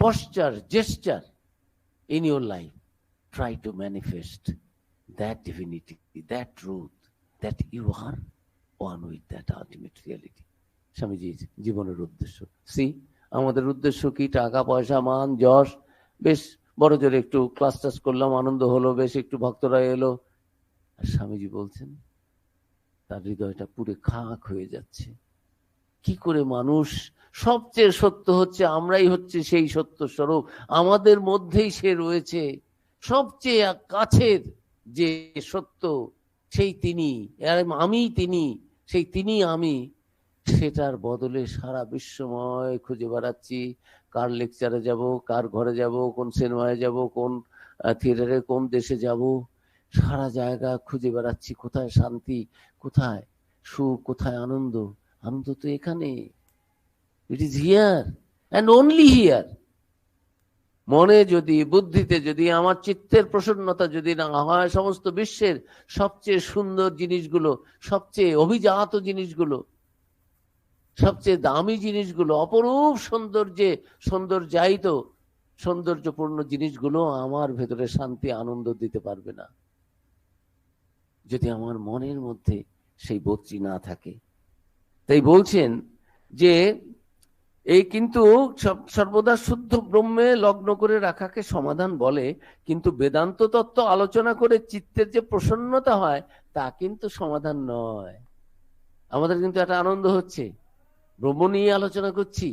posture, gesture in your life, try to manifest that divinity, that truth, that you are one with that ultimate reality। স্বামীজির জীবনের উদ্দেশ্য। আমাদের উদ্দেশ্য কি? টাকা পয়সা, মান, যশ, বেশ বড় জোরে একটু ক্লাস টাস করলাম, আনন্দ হলো, বেশ একটু ভক্তরা এলো। আর স্বামীজি বলছেন তার হৃদয়টা পুরো খাক হয়ে যাচ্ছে। কি করে মানুষ, সবচেয়ে সত্য হচ্ছে আমরাই হচ্ছে সেই সত্য স্বরূপ, আমাদের মধ্যেই সে রয়েছে, সবচেয়ে কাছের যে সত্য, সেই তিনি, আমি তিনি, সেই তিনি আমি, সেটার বদলে সারা বিশ্বময় খুঁজে বেড়াচ্ছি। কার লেকচারে যাব, কার ঘরে যাব, কোন সিনেমায় যাব, কোন থিয়েটারে, কোন দেশে যাব, সারা জায়গা খুঁজে বেড়াচ্ছি। কোথায় শান্তি, কোথায় সুখ, কোথায় আনন্দ? আনন্দ তো এখানে। It is here and only here. মনে যদি, বুদ্ধিতে যদি, আমার চিত্তের প্রসন্নতা যদি না হয়, সমস্ত বিশ্বের সবচেয়ে সুন্দর জিনিসগুলো, সবচেয়ে অভিজাত জিনিসগুলো, সবচেয়ে দামি জিনিসগুলো, অপরূপ সৌন্দর্যায়িত সৌন্দর্যপূর্ণ জিনিসগুলো আমার ভেতরে শান্তি আনন্দ দিতে পারবে না, যদি আমার মনের মধ্যে সেই বোধটি না থাকে। তাই বলছেন যে এই কিন্তু সর্বদা শুদ্ধ ব্রহ্মে লগ্ন করে রাখাকে সমাধান বলে, কিন্তু বেদান্ত তত্ত্ব আলোচনা করে চিত্তের যে প্রসন্নতা হয় তা কিন্তু সমাধান নয়। আমাদের কিন্তু একটা আনন্দ হচ্ছে, ব্রহ্ম নিয়ে আলোচনা করছি,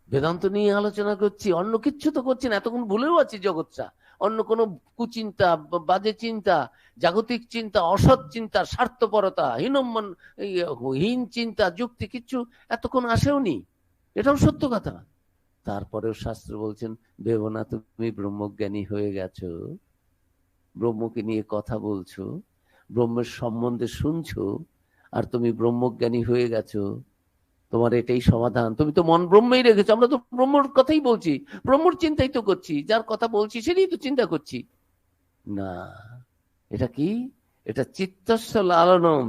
বেদান্ত নিয়ে আলোচনা করছি, অন্য কিচ্ছু তো করছি না। এতক্ষণ ভুলেও আছি জগৎটা, অন্য কোনো কুচিন্তা, বাজে চিন্তা, জাগতিক চিন্তা, অসৎ চিন্তা, স্বার্থপরতা, হীন চিন্তা, যুক্তি কিচ্ছু এতক্ষণ আসেও নি। এটাও সত্য কথা। তারপরেও শাস্ত্র বলছেন, ভেবো না তুমি ব্রহ্মজ্ঞানী হয়ে গেছো, ব্রহ্মকে নিয়ে কথা বলছো, ব্রহ্মের সম্বন্ধে শুনছো, আর তুমি ব্রহ্মজ্ঞানী হয়ে গেছো, তোমার এটাই সমাধান। তুমি তো মন ব্রহ্মেই রেখেছো। আমরা তো ব্রহ্মর কথাই বলছি, ব্রহ্মর চিন্তাই তো করছি, যার কথা বলছি সেটাই তো চিন্তা করছি। না, এটা কি? এটা চিত্তস্য লালনম,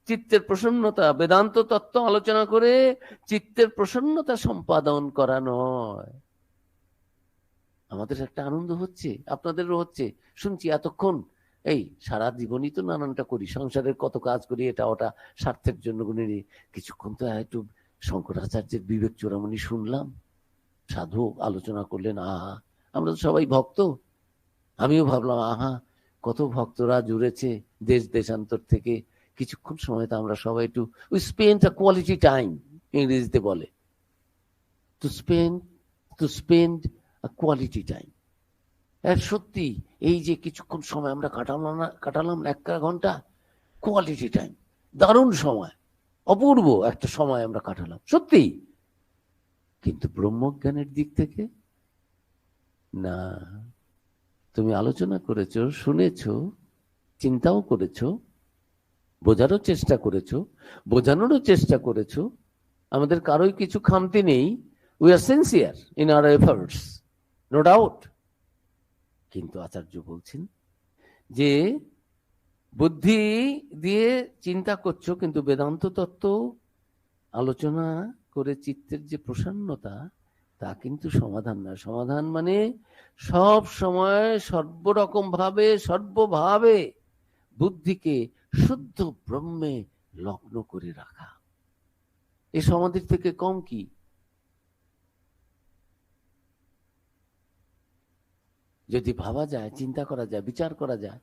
চিত্তের প্রসন্নতা। বেদান্ত তত্ত্ব আলোচনা করে চিত্তের প্রসন্নতা সম্পাদন করা নয়। আমাদের একটা আনন্দ হচ্ছে, আপনাদেরও হচ্ছে, শুনছি এতক্ষণ। এই সারা জীবনই তো নানানটা করি, সংসারের কত কাজ করি, এটা ওটা স্বার্থের জন্য গুনে নিয়ে। কিছুক্ষণ তো একটু শঙ্করাচার্যের বিবেক চূড়ামণি শুনলাম, সাধু আলোচনা করলেন। আহা, আমরা তো সবাই ভক্ত, আমিও ভাবলাম আহা, কত ভক্তরা জুড়েছে দেশ দেশান্তর থেকে। কিছুক্ষণ সময় তো আমরা সবাই একটু we spend a quality time, ইংরেজিতে বলে to spend a quality time. সত্যি এই যে কিছুক্ষণ সময় আমরা কাটালাম 1 ঘন্টা, কোয়ালিটি টাইম, দারুণ সময়, অপূর্ব একটা সময় আমরা কাটালাম সত্যি। কিন্তু ব্রহ্মজ্ঞানের দিক থেকে না। তুমি আলোচনা করেছো, শুনেছো, চিন্তাও করেছো, বোঝারও চেষ্টা করেছো, বোঝানোরও চেষ্টা করেছো। আমাদের কারোই কিছু খামতি নেই, we are sincere in our efforts, no doubt. কিন্তু আচার্য বলছেন যে বুদ্ধি দিয়ে চিন্তা করছো, কিন্তু বেদান্ত তত্ত্ব আলোচনা করে চিত্তের যে প্রসন্নতা তা কিন্তু সমাধান না। সমাধান মানে সব সময় সর্বরকম ভাবে সর্বভাবে বুদ্ধিকে শুদ্ধ ব্রহ্মে লগ্ন করে রাখা। এই সমাধির থেকে কম কি? যদি ভাবা যায়, চিন্তা করা যায়, বিচার করা যায়,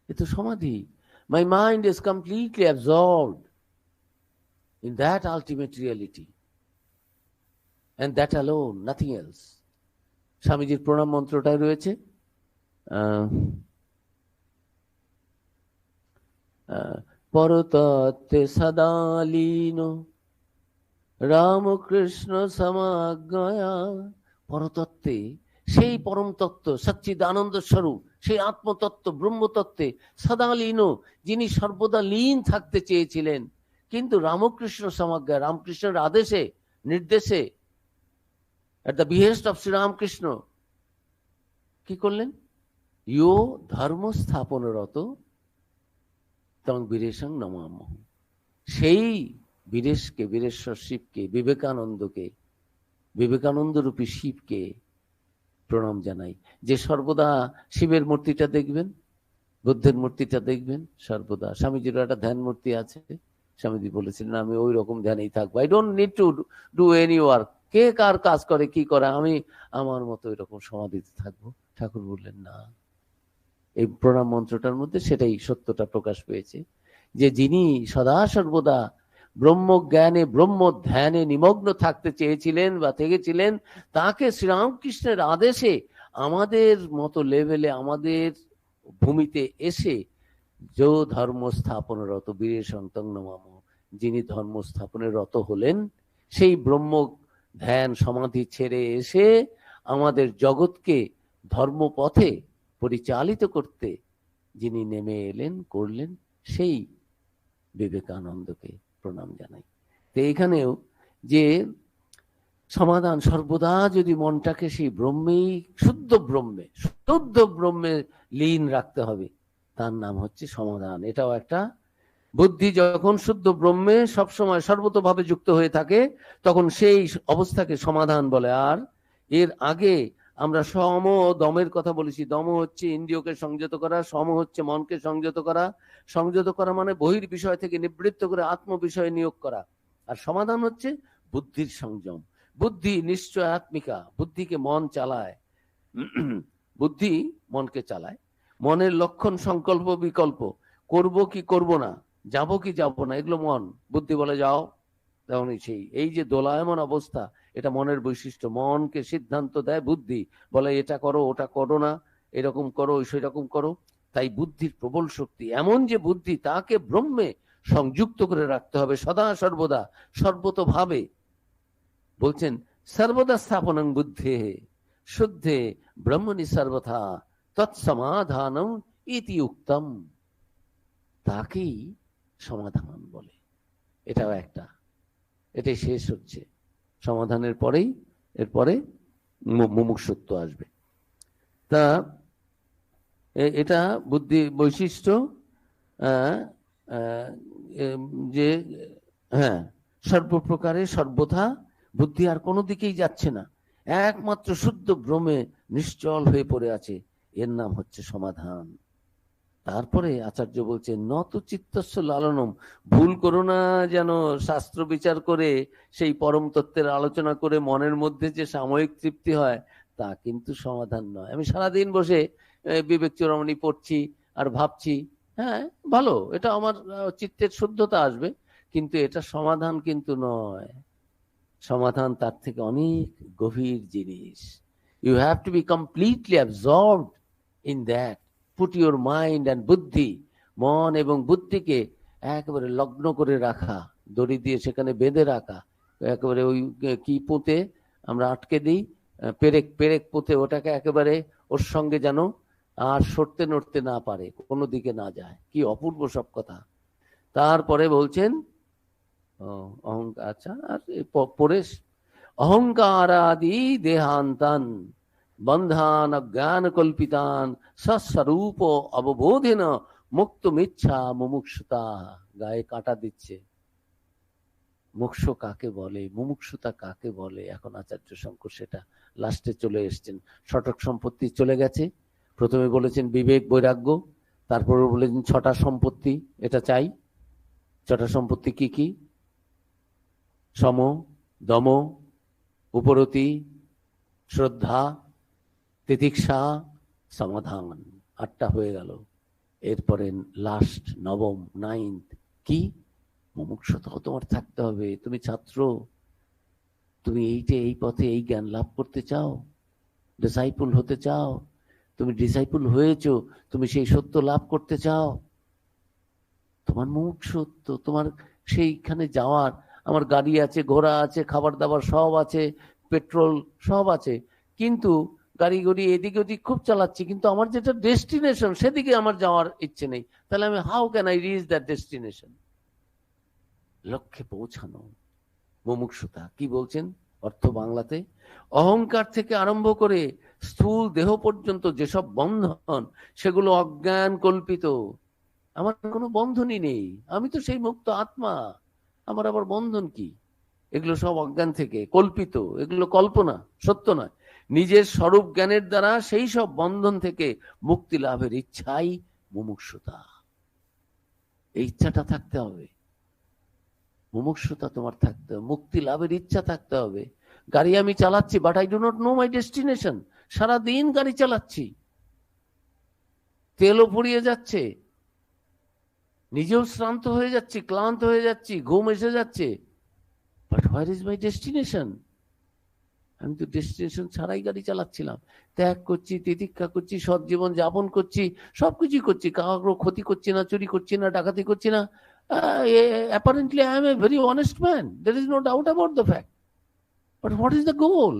এ তো সমাধি। My mind is completely absorbed in that ultimate reality and that alone, nothing else. স্বামীজির প্রণাম মন্ত্রটাই রয়েছে, পরতত্ত্বে সদা লীন রামকৃষ্ণ সমাজ্ঞয়া। পরতত্ত্বে, সেই পরম তত্ত্ব, সচ্চিদানন্দ স্বরূপ, সেই আত্মতত্ত্ব, ব্রহ্মতত্ত্বে সদা লীন, যিনি সর্বদা লীন থাকতে চেয়েছিলেন, কিন্তু রামকৃষ্ণ সমাজ্ঞা, রামকৃষ্ণের আদেশে, নির্দেশে, at the behest of Sri Ramakrishna, কি করলেন? ইয়ো ধর্ম স্থাপনরত তং বীরেশং নমাম্যহ। সেই বীরেশকে, বীরেশ্বর শিবকে, বিবেকানন্দকে, বিবেকানন্দ রূপী শিবকে প্রণাম জানাই, যে সর্বদা শিবের মূর্তিটা দেখবেন, বুদ্ধের মূর্তিটা দেখবেন সর্বদা। স্বামীজির একটা ধ্যান মূর্তি আছে, স্বামীজি বলেছিলেন আমি ওই রকম ধ্যানেই থাকবো, I don't need to do any work. কে কার কাজ করে কি করে, আমি আমার মতো ওই রকম সমাধিতে থাকবো। ঠাকুর বললেন না, এই প্রণাম মন্ত্রটার মধ্যে সেটাই সত্যটা প্রকাশ পেয়েছে, যে যিনি সদা সর্বদা ব্রহ্ম জ্ঞানে, ব্রহ্ম ধ্যানে নিমগ্ন থাকতে চেয়েছিলেন বা থেকেছিলেন, তাকে শ্রীরামকৃষ্ণের আদেশে আমাদের মতো লেভেলে, আমাদের ভূমিতে এসে যো ধর্ম স্থাপন রত বীরে সন্তং নমাম, যিনি ধর্ম স্থাপনের রত হলেন, সেই ব্রহ্ম ধ্যান সমাধি ছেড়ে এসে আমাদের জগৎকে ধর্মপথে পরিচালিত করতে যিনি নেমে এলেন, করলেন, সেই বিবেকানন্দকে প্রণাম জানাই। তো এখানেও যে সমাধান সর্বদা যদি মনটাকে সেই ব্রহ্মেই, শুদ্ধ ব্রহ্মে লীন রাখতে হবে, তার নাম হচ্ছে সমাধান। এটাও একটা বুদ্ধি যখন শুদ্ধ ব্রহ্মে সবসময় সর্বতভাবে যুক্ত হয়ে থাকে, তখন সেই অবস্থাকে সমাধান বলে। আর এর আগে আমরা সম ও দমের কথা বলেছি। দম হচ্ছে ইন্দ্রিয়কে সংযত করা, সম হচ্ছে মনকে সংযত করা। সংযত করা মানে বহির বিষয় থেকে নিবৃত্ত করে আত্ম বিষয়ে নিয়োগ করা। আর সমাধান হচ্ছে বুদ্ধির সংযম। বুদ্ধি নিশ্চয়াত্মিকা, বুদ্ধিকে মন চালায়, বুদ্ধি মনকে চালায়। মনের লক্ষণ সংকল্প বিকল্প, করব কি করব না, যাব কি যাব না, এগুলো মন। বুদ্ধি বলে যাও, তেমনই সেই এই যে দোলায়মান অবস্থা, এটা মনের বৈশিষ্ট্য। মনকে সিদ্ধান্ত দেয় বুদ্ধি, বলে এটা করো, ওটা করো না, এরকম করো, সেরকম করো। তাই বুদ্ধির প্রবল শক্তি, এমন যে বুদ্ধি তাকে ব্রহ্মে সংযুক্ত করে রাখতে হবে সদা সর্বদা, সর্বতভাবে। বলছেন সর্বদা স্থাপনং বুদ্ধে শুদ্ধে ব্রহ্মণি সর্বথা তৎসমাধানম ইতি উক্তম। তাকেই সমাধান বলে। এটাও একটা, এটাই শেষ হচ্ছে। সমাধানের পরেই এরপরে মুমুক্ষুত্ব আসবে। তা এটা বুদ্ধি বৈশিষ্ট্য, যে হ্যাঁ, সর্বপ্রকারে সর্বথা বুদ্ধি আর কোনো দিকেই যাচ্ছে না, একমাত্র শুদ্ধ ভ্রমে নিশ্চল হয়ে পড়ে আছে, এর নাম হচ্ছে সমাধান। তারপরে আচার্য বলছে নত চিত্তস্য লালনম, ভুল করো না যেন শাস্ত্র বিচার করে সেই পরম তত্ত্বের আলোচনা করে মনের মধ্যে যে সাময়িক তৃপ্তি হয়, তা কিন্তু সমাধান নয়। আমি সারাদিন বসে বিবেক চূড়ামণি পড়ছি আর ভাবছি, হ্যাঁ ভালো, এটা আমার চিত্তের শুদ্ধতা আসবে, কিন্তু এটা সমাধান কিন্তু নয়। সমাধান তার থেকে অনেক গভীর জিনিস। You have to be completely absorbed in that. Put your mind and buddhi, মন এবং বুদ্ধিকে একেবারে লগ্ন করে রাখা, দড়ি দিয়ে সেখানে বেঁধে রাখা, একেবারে ওই কি পুঁতে আমরা আটকে দিই, পেরেক পেরেক পুঁতে, ওটাকে একেবারে ওর সঙ্গে যেন আর সরতে নড়তে না পারে, কোনো দিকে না যায়। কি অপূর্ব সব কথা। তারপরে বলছেন অহংকার, আচ্ছা আর পরে অহংকারাদি দেহান্তান বন্ধান অজ্ঞান কল্পিতান সস্বরূপ অববোধেন মুক্তমিচ্ছা মুমুক্ষুতা। গায়ে কাঁটা দিচ্ছে। মোক্ষ কাকে বলে, মুমুক্ষুতা কাকে বলে, এখন আচার্য শঙ্কর সেটা লাস্টে চলে এসছেন। ষটক সম্পত্তি চলে গেছে, প্রথমে বলেছেন বিবেক বৈরাগ্য, তারপরে বলেছেন ছটা সম্পত্তি, এটা চাই। ছটা সম্পত্তি কি কি? সম, দম, উপরতি, শ্রদ্ধা, তিতিক্ষা, সমাধান। 8টা হয়ে গেল। এরপরে লাস্ট নবম, 9th কি? মুমুক্ষুতাও তোমার থাকতে হবে। তুমি ছাত্র, তুমি এই পথে এই জ্ঞান লাভ করতে চাও, ডিসাইপল হতে চাও, তুমি ডিসাইপল হয়েছো, তুমি সেই সত্য লাভ করতে চাও, তোমার মুমুক্ষুত্ব, তোমার সেইখানে যাওয়ার, আমার গাড়ি আছে, ঘোড়া আছে, খাবার দাবার সব আছে, পেট্রোল সব আছে, কিন্তু গাড়ি গড়ি এদিক ওদিক খুব চালাচ্ছি, কিন্তু আমার যেটা ডেস্টিনেশন সেদিকে আমার যাওয়ার ইচ্ছে নেই। তাহলে আমি how can I reach that destination? লক্ষ্যে পৌঁছানো মুমুক্ষুতা। কি বলছেন অর্থ বাংলাতে? অহংকার থেকে আরম্ভ করে স্থূল দেহ পর্যন্ত যেসব বন্ধন, সেগুলো অজ্ঞান কল্পিত। আমার কোনো বন্ধনই নেই, আমি তো সেই মুক্ত আত্মা, আমার আবার বন্ধন কি? এগুলো সব অজ্ঞান থেকে কল্পিত, এগুলো কল্পনা, সত্য নয়। নিজের স্বরূপ জ্ঞানের দ্বারা সেই সব বন্ধন থেকে মুক্তি লাভের ইচ্ছাই মুমুক্ষুতা। এই ইচ্ছাটা থাকতে হবে, মুমুক্ষুতা তোমার থাকতে হবে, মুক্তি লাভের ইচ্ছা থাকতে হবে। গাড়ি আমি চালাচ্ছি, but I do not know my destination. সারাদিন গাড়ি চালাচ্ছি, তেলও ফুরিয়ে যাচ্ছে, নিজেও শ্রান্ত হয়ে যাচ্ছি, ক্লান্ত হয়ে যাচ্ছি, ঘুম এসে যাচ্ছে, but where is my destination? আমি তো ডেস্টিনেশন ছাড়াই গাড়ি চালাচ্ছিলাম, ত্যাগ করছি, তিতিক্ষা করছি, সৎ জীবন যাপন করছি, সবকিছুই করছি, কারো ক্ষতি করছি না, চুরি করছি না, ডাকাতি করছি না। Apparently I am a very honest man, there is no doubt about the fact, but what is the goal?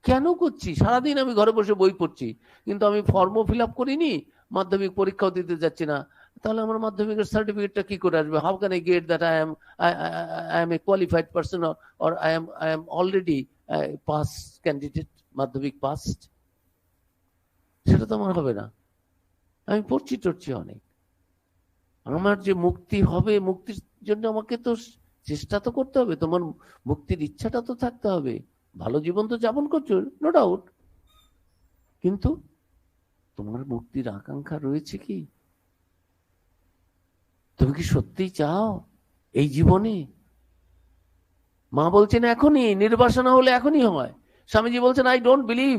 কেন করছি? সারাদিন আমি ঘরে বসে বই পড়ছি, কিন্তু আমি ফর্মও ফিল আপ করিনি, মাধ্যমিক পরীক্ষাও দিতে যাচ্ছি না। তাহলে আমার মাধ্যমিকের সার্টিফিকেটটা কি করে আসবে? How can I get that I am A qualified person, or I am already pass candidate, মাধ্যমিক পাস্ট? সেটা তো আমার হবে না। আমি পড়ছি টড়ছি অনেক। আমার যে মুক্তি হবে, মুক্তির জন্য আমাকে তো চেষ্টা তো করতে হবে, তোমার মুক্তির ইচ্ছাটা তো থাকতে হবে। ভালো জীবন তো যাপন করছো, নো ডাউট, কিন্তু তোমার মুক্তির আকাঙ্ক্ষা রয়েছে কি? তুমি কি সত্যিই চাও এই জীবনে? মা বলছেন এখনই, নির্বাসনা হলে এখনই হয়। স্বামীজি বলছেন I don't believe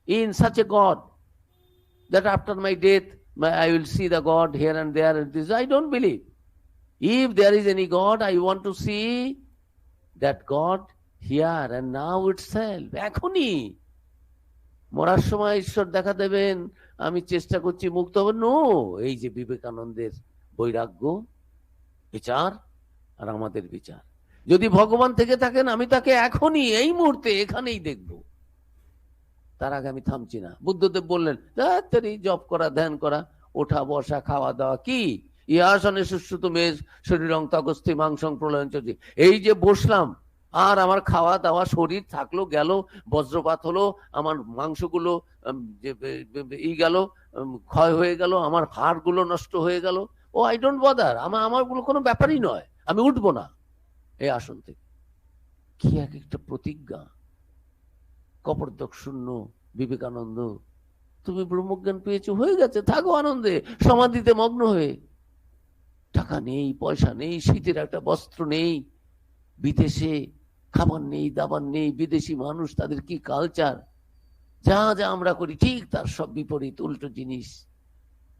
in such a god that after my death I will see the God here and there and this. I don't believe. If there is any God, I want to see that God here and now itself. এখনই মরার সময় ঈশ্বর দেখা দেবেন, আমি চেষ্টা করছি মুক্ত হবে। নো, এই যে বিবেকানন্দের বৈরাগ্য বিচার আর আমাদের বিচার, যদি ভগবান থেকে থাকেন আমি তাকে এখনই এই মুহূর্তে এখানেই দেখব, তার আগে আমি থামছি না। বুদ্ধদেব বললেন জপ করা, ধ্যান করা, ওঠা বসা, খাওয়া দাওয়া কি ইয়াসনে সুশ্রুত মেজ শরীরং তগস্থি মাংসং প্রলয়ন চলছে। এই যে বসলাম, আর আমার খাওয়া দাওয়া, শরীর থাকলো গেল, বজ্রপাত হলো, আমার মাংসগুলো গেল, ক্ষয় হয়ে গেল, আমার হাড়গুলো নষ্ট হয়ে গেল, ও আই ডোন্ট বদার, আমারগুলো কোনো ব্যাপারই নয়, আমি উঠবো না এই আসন থেকে। কি এক একটা প্রতিজ্ঞা! কপর্দক শূন্য বিবেকানন্দ। তুমি ব্রহ্মজ্ঞান পেয়েছো, হয়ে গেছে, থাকো আনন্দে, সমাধিতে মগ্ন হয়ে। টাকা নেই, পয়সা নেই, শীতের একটা বস্ত্র নেই, বিদেশে খাবার নেই, দাবার নেই, বিদেশি মানুষ, তাদের কি কালচার, যা যা আমরা করি ঠিক তার সব বিপরীত, উল্টো জিনিস।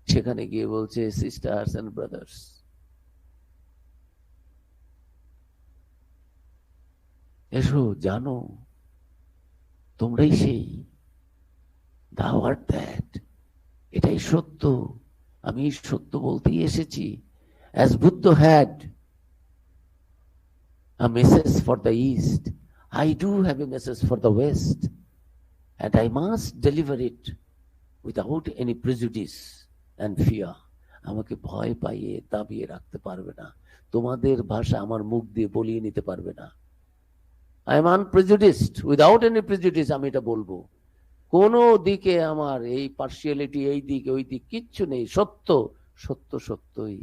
সেখানে গিয়ে বলছে সিস্টার্স এন্ড ব্রাদার্স, এসো, জানো তোমরাই সেই, thou art that, এটাই সত্য, আমি সত্য বলতেই এসেছি। As Buddha had a message for the East, I do have a message for the West, and I must deliver it without any prejudice and fear. আমাকে ভয় পাইয়ে দাবিয়ে রাখতে পারবে না, তোমাদের ভাষা আমার মুখ দিয়ে বলিয়ে নিতে পারবে না। I am unprejudiced, without any prejudice আমি এটা বলবো। কোনো দিকে আমার এই পার্সিয়ালিটি, এই দিক ওই দিক কিচ্ছু নেই, সত্য সত্য সত্যই,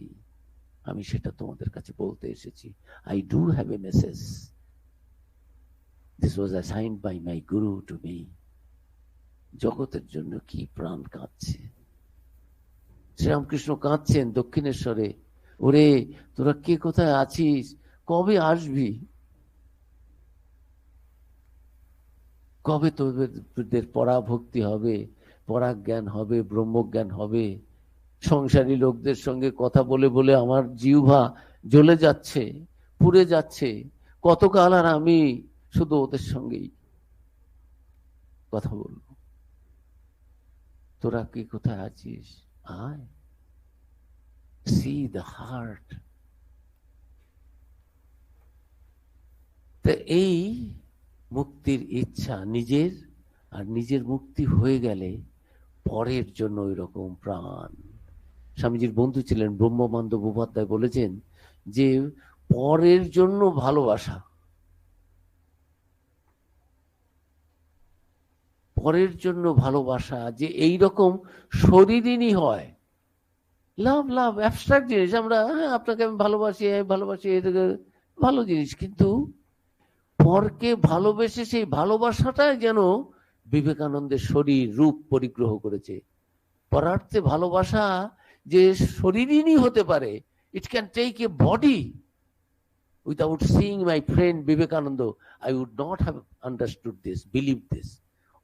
আমি সেটা তোমাদের কাছে বলতে এসেছি। I do have a message. This was assigned by my guru to me. জগতের জন্য কি প্রাণ কাঁদছে! শ্রীরামকৃষ্ণ কাঁদছেন দক্ষিণেশ্বরে, ওরে তোরা কে কোথায় আছিস, কবে আসবি, কবে তোদের পরাভক্তি হবে, পরাজ্ঞান হবে, ব্রহ্মজ্ঞান হবে। সংসারী লোকদের সঙ্গে কথা বলে বলে আমার জিহ্বা জ্বলে যাচ্ছে, পুড়ে যাচ্ছে, কতকাল আর আমি শুধু ওদের সঙ্গেই কথা বলবো। তোরা কি কোথায় আছিস, আয়, সি দ্য হার্ট। তো এই মুক্তির ইচ্ছা নিজের, আর নিজের মুক্তি হয়ে গেলে পরের জন্য ওই রকম প্রাণ। স্বামীজির বন্ধু ছিলেন ব্রহ্মবান্ধব উপাধ্যায়, বলেছেন যে পরের জন্য ভালোবাসা, পরের জন্য ভালোবাসা যে এই রকম শরীরই হয়। লাভ লাভ অ্যাবস্ট্রাক্ট জিনিস, আমরা আপনাকে আমি ভালোবাসি, ভালোবাসি, ভালো জিনিস, কিন্তু পরকে ভালোবেসে সেই ভালোবাসাটা যেন বিবেকানন্দের শরীর রূপ পরিগ্রহ করেছে। পরার্থে ভালোবাসা যে শরীরই হতে পারে, it can take a body. Without seeing my friend Vivekananda I would not have understood this, believe this.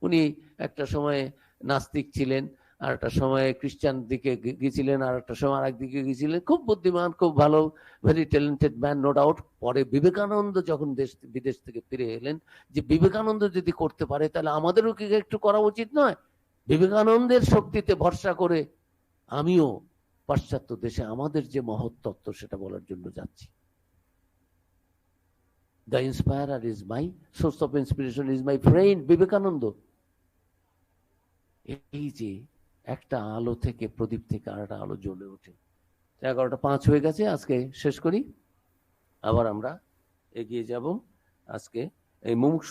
উনি একটা সময় নাস্তিক ছিলেন, আর একটা সময় খ্রিস্টান দিকে গিয়েছিলেন, আর একটা সময় আরেক দিকে গিয়েছিলেন। খুব বুদ্ধিমান, খুব ভালো, very talented man, no doubt. পরে বিবেকানন্দ যখন বিদেশ থেকে ফিরে এলেন, যে বিবেকানন্দ যদি করতে পারে তাহলে আমাদেরও কি একটু করা উচিত নয়? বিবেকানন্দের শক্তিতে ভরসা করে আমিও পাশ্চাত্য দেশে আমাদের যে মহৎ তত্ত্ব সেটা বলার জন্য যাচ্ছি। The inspire is my source of inspiration, is my friend Vivekananda. এই যে একটা আলো থেকে, প্রদীপ থেকে আর একটা আলো জ্বলে ওঠে। 11:05 হয়ে গেছে, আজকে শেষ করি। আবার আমরা এগিয়ে যাব। আজকে এই মুমুক্ষু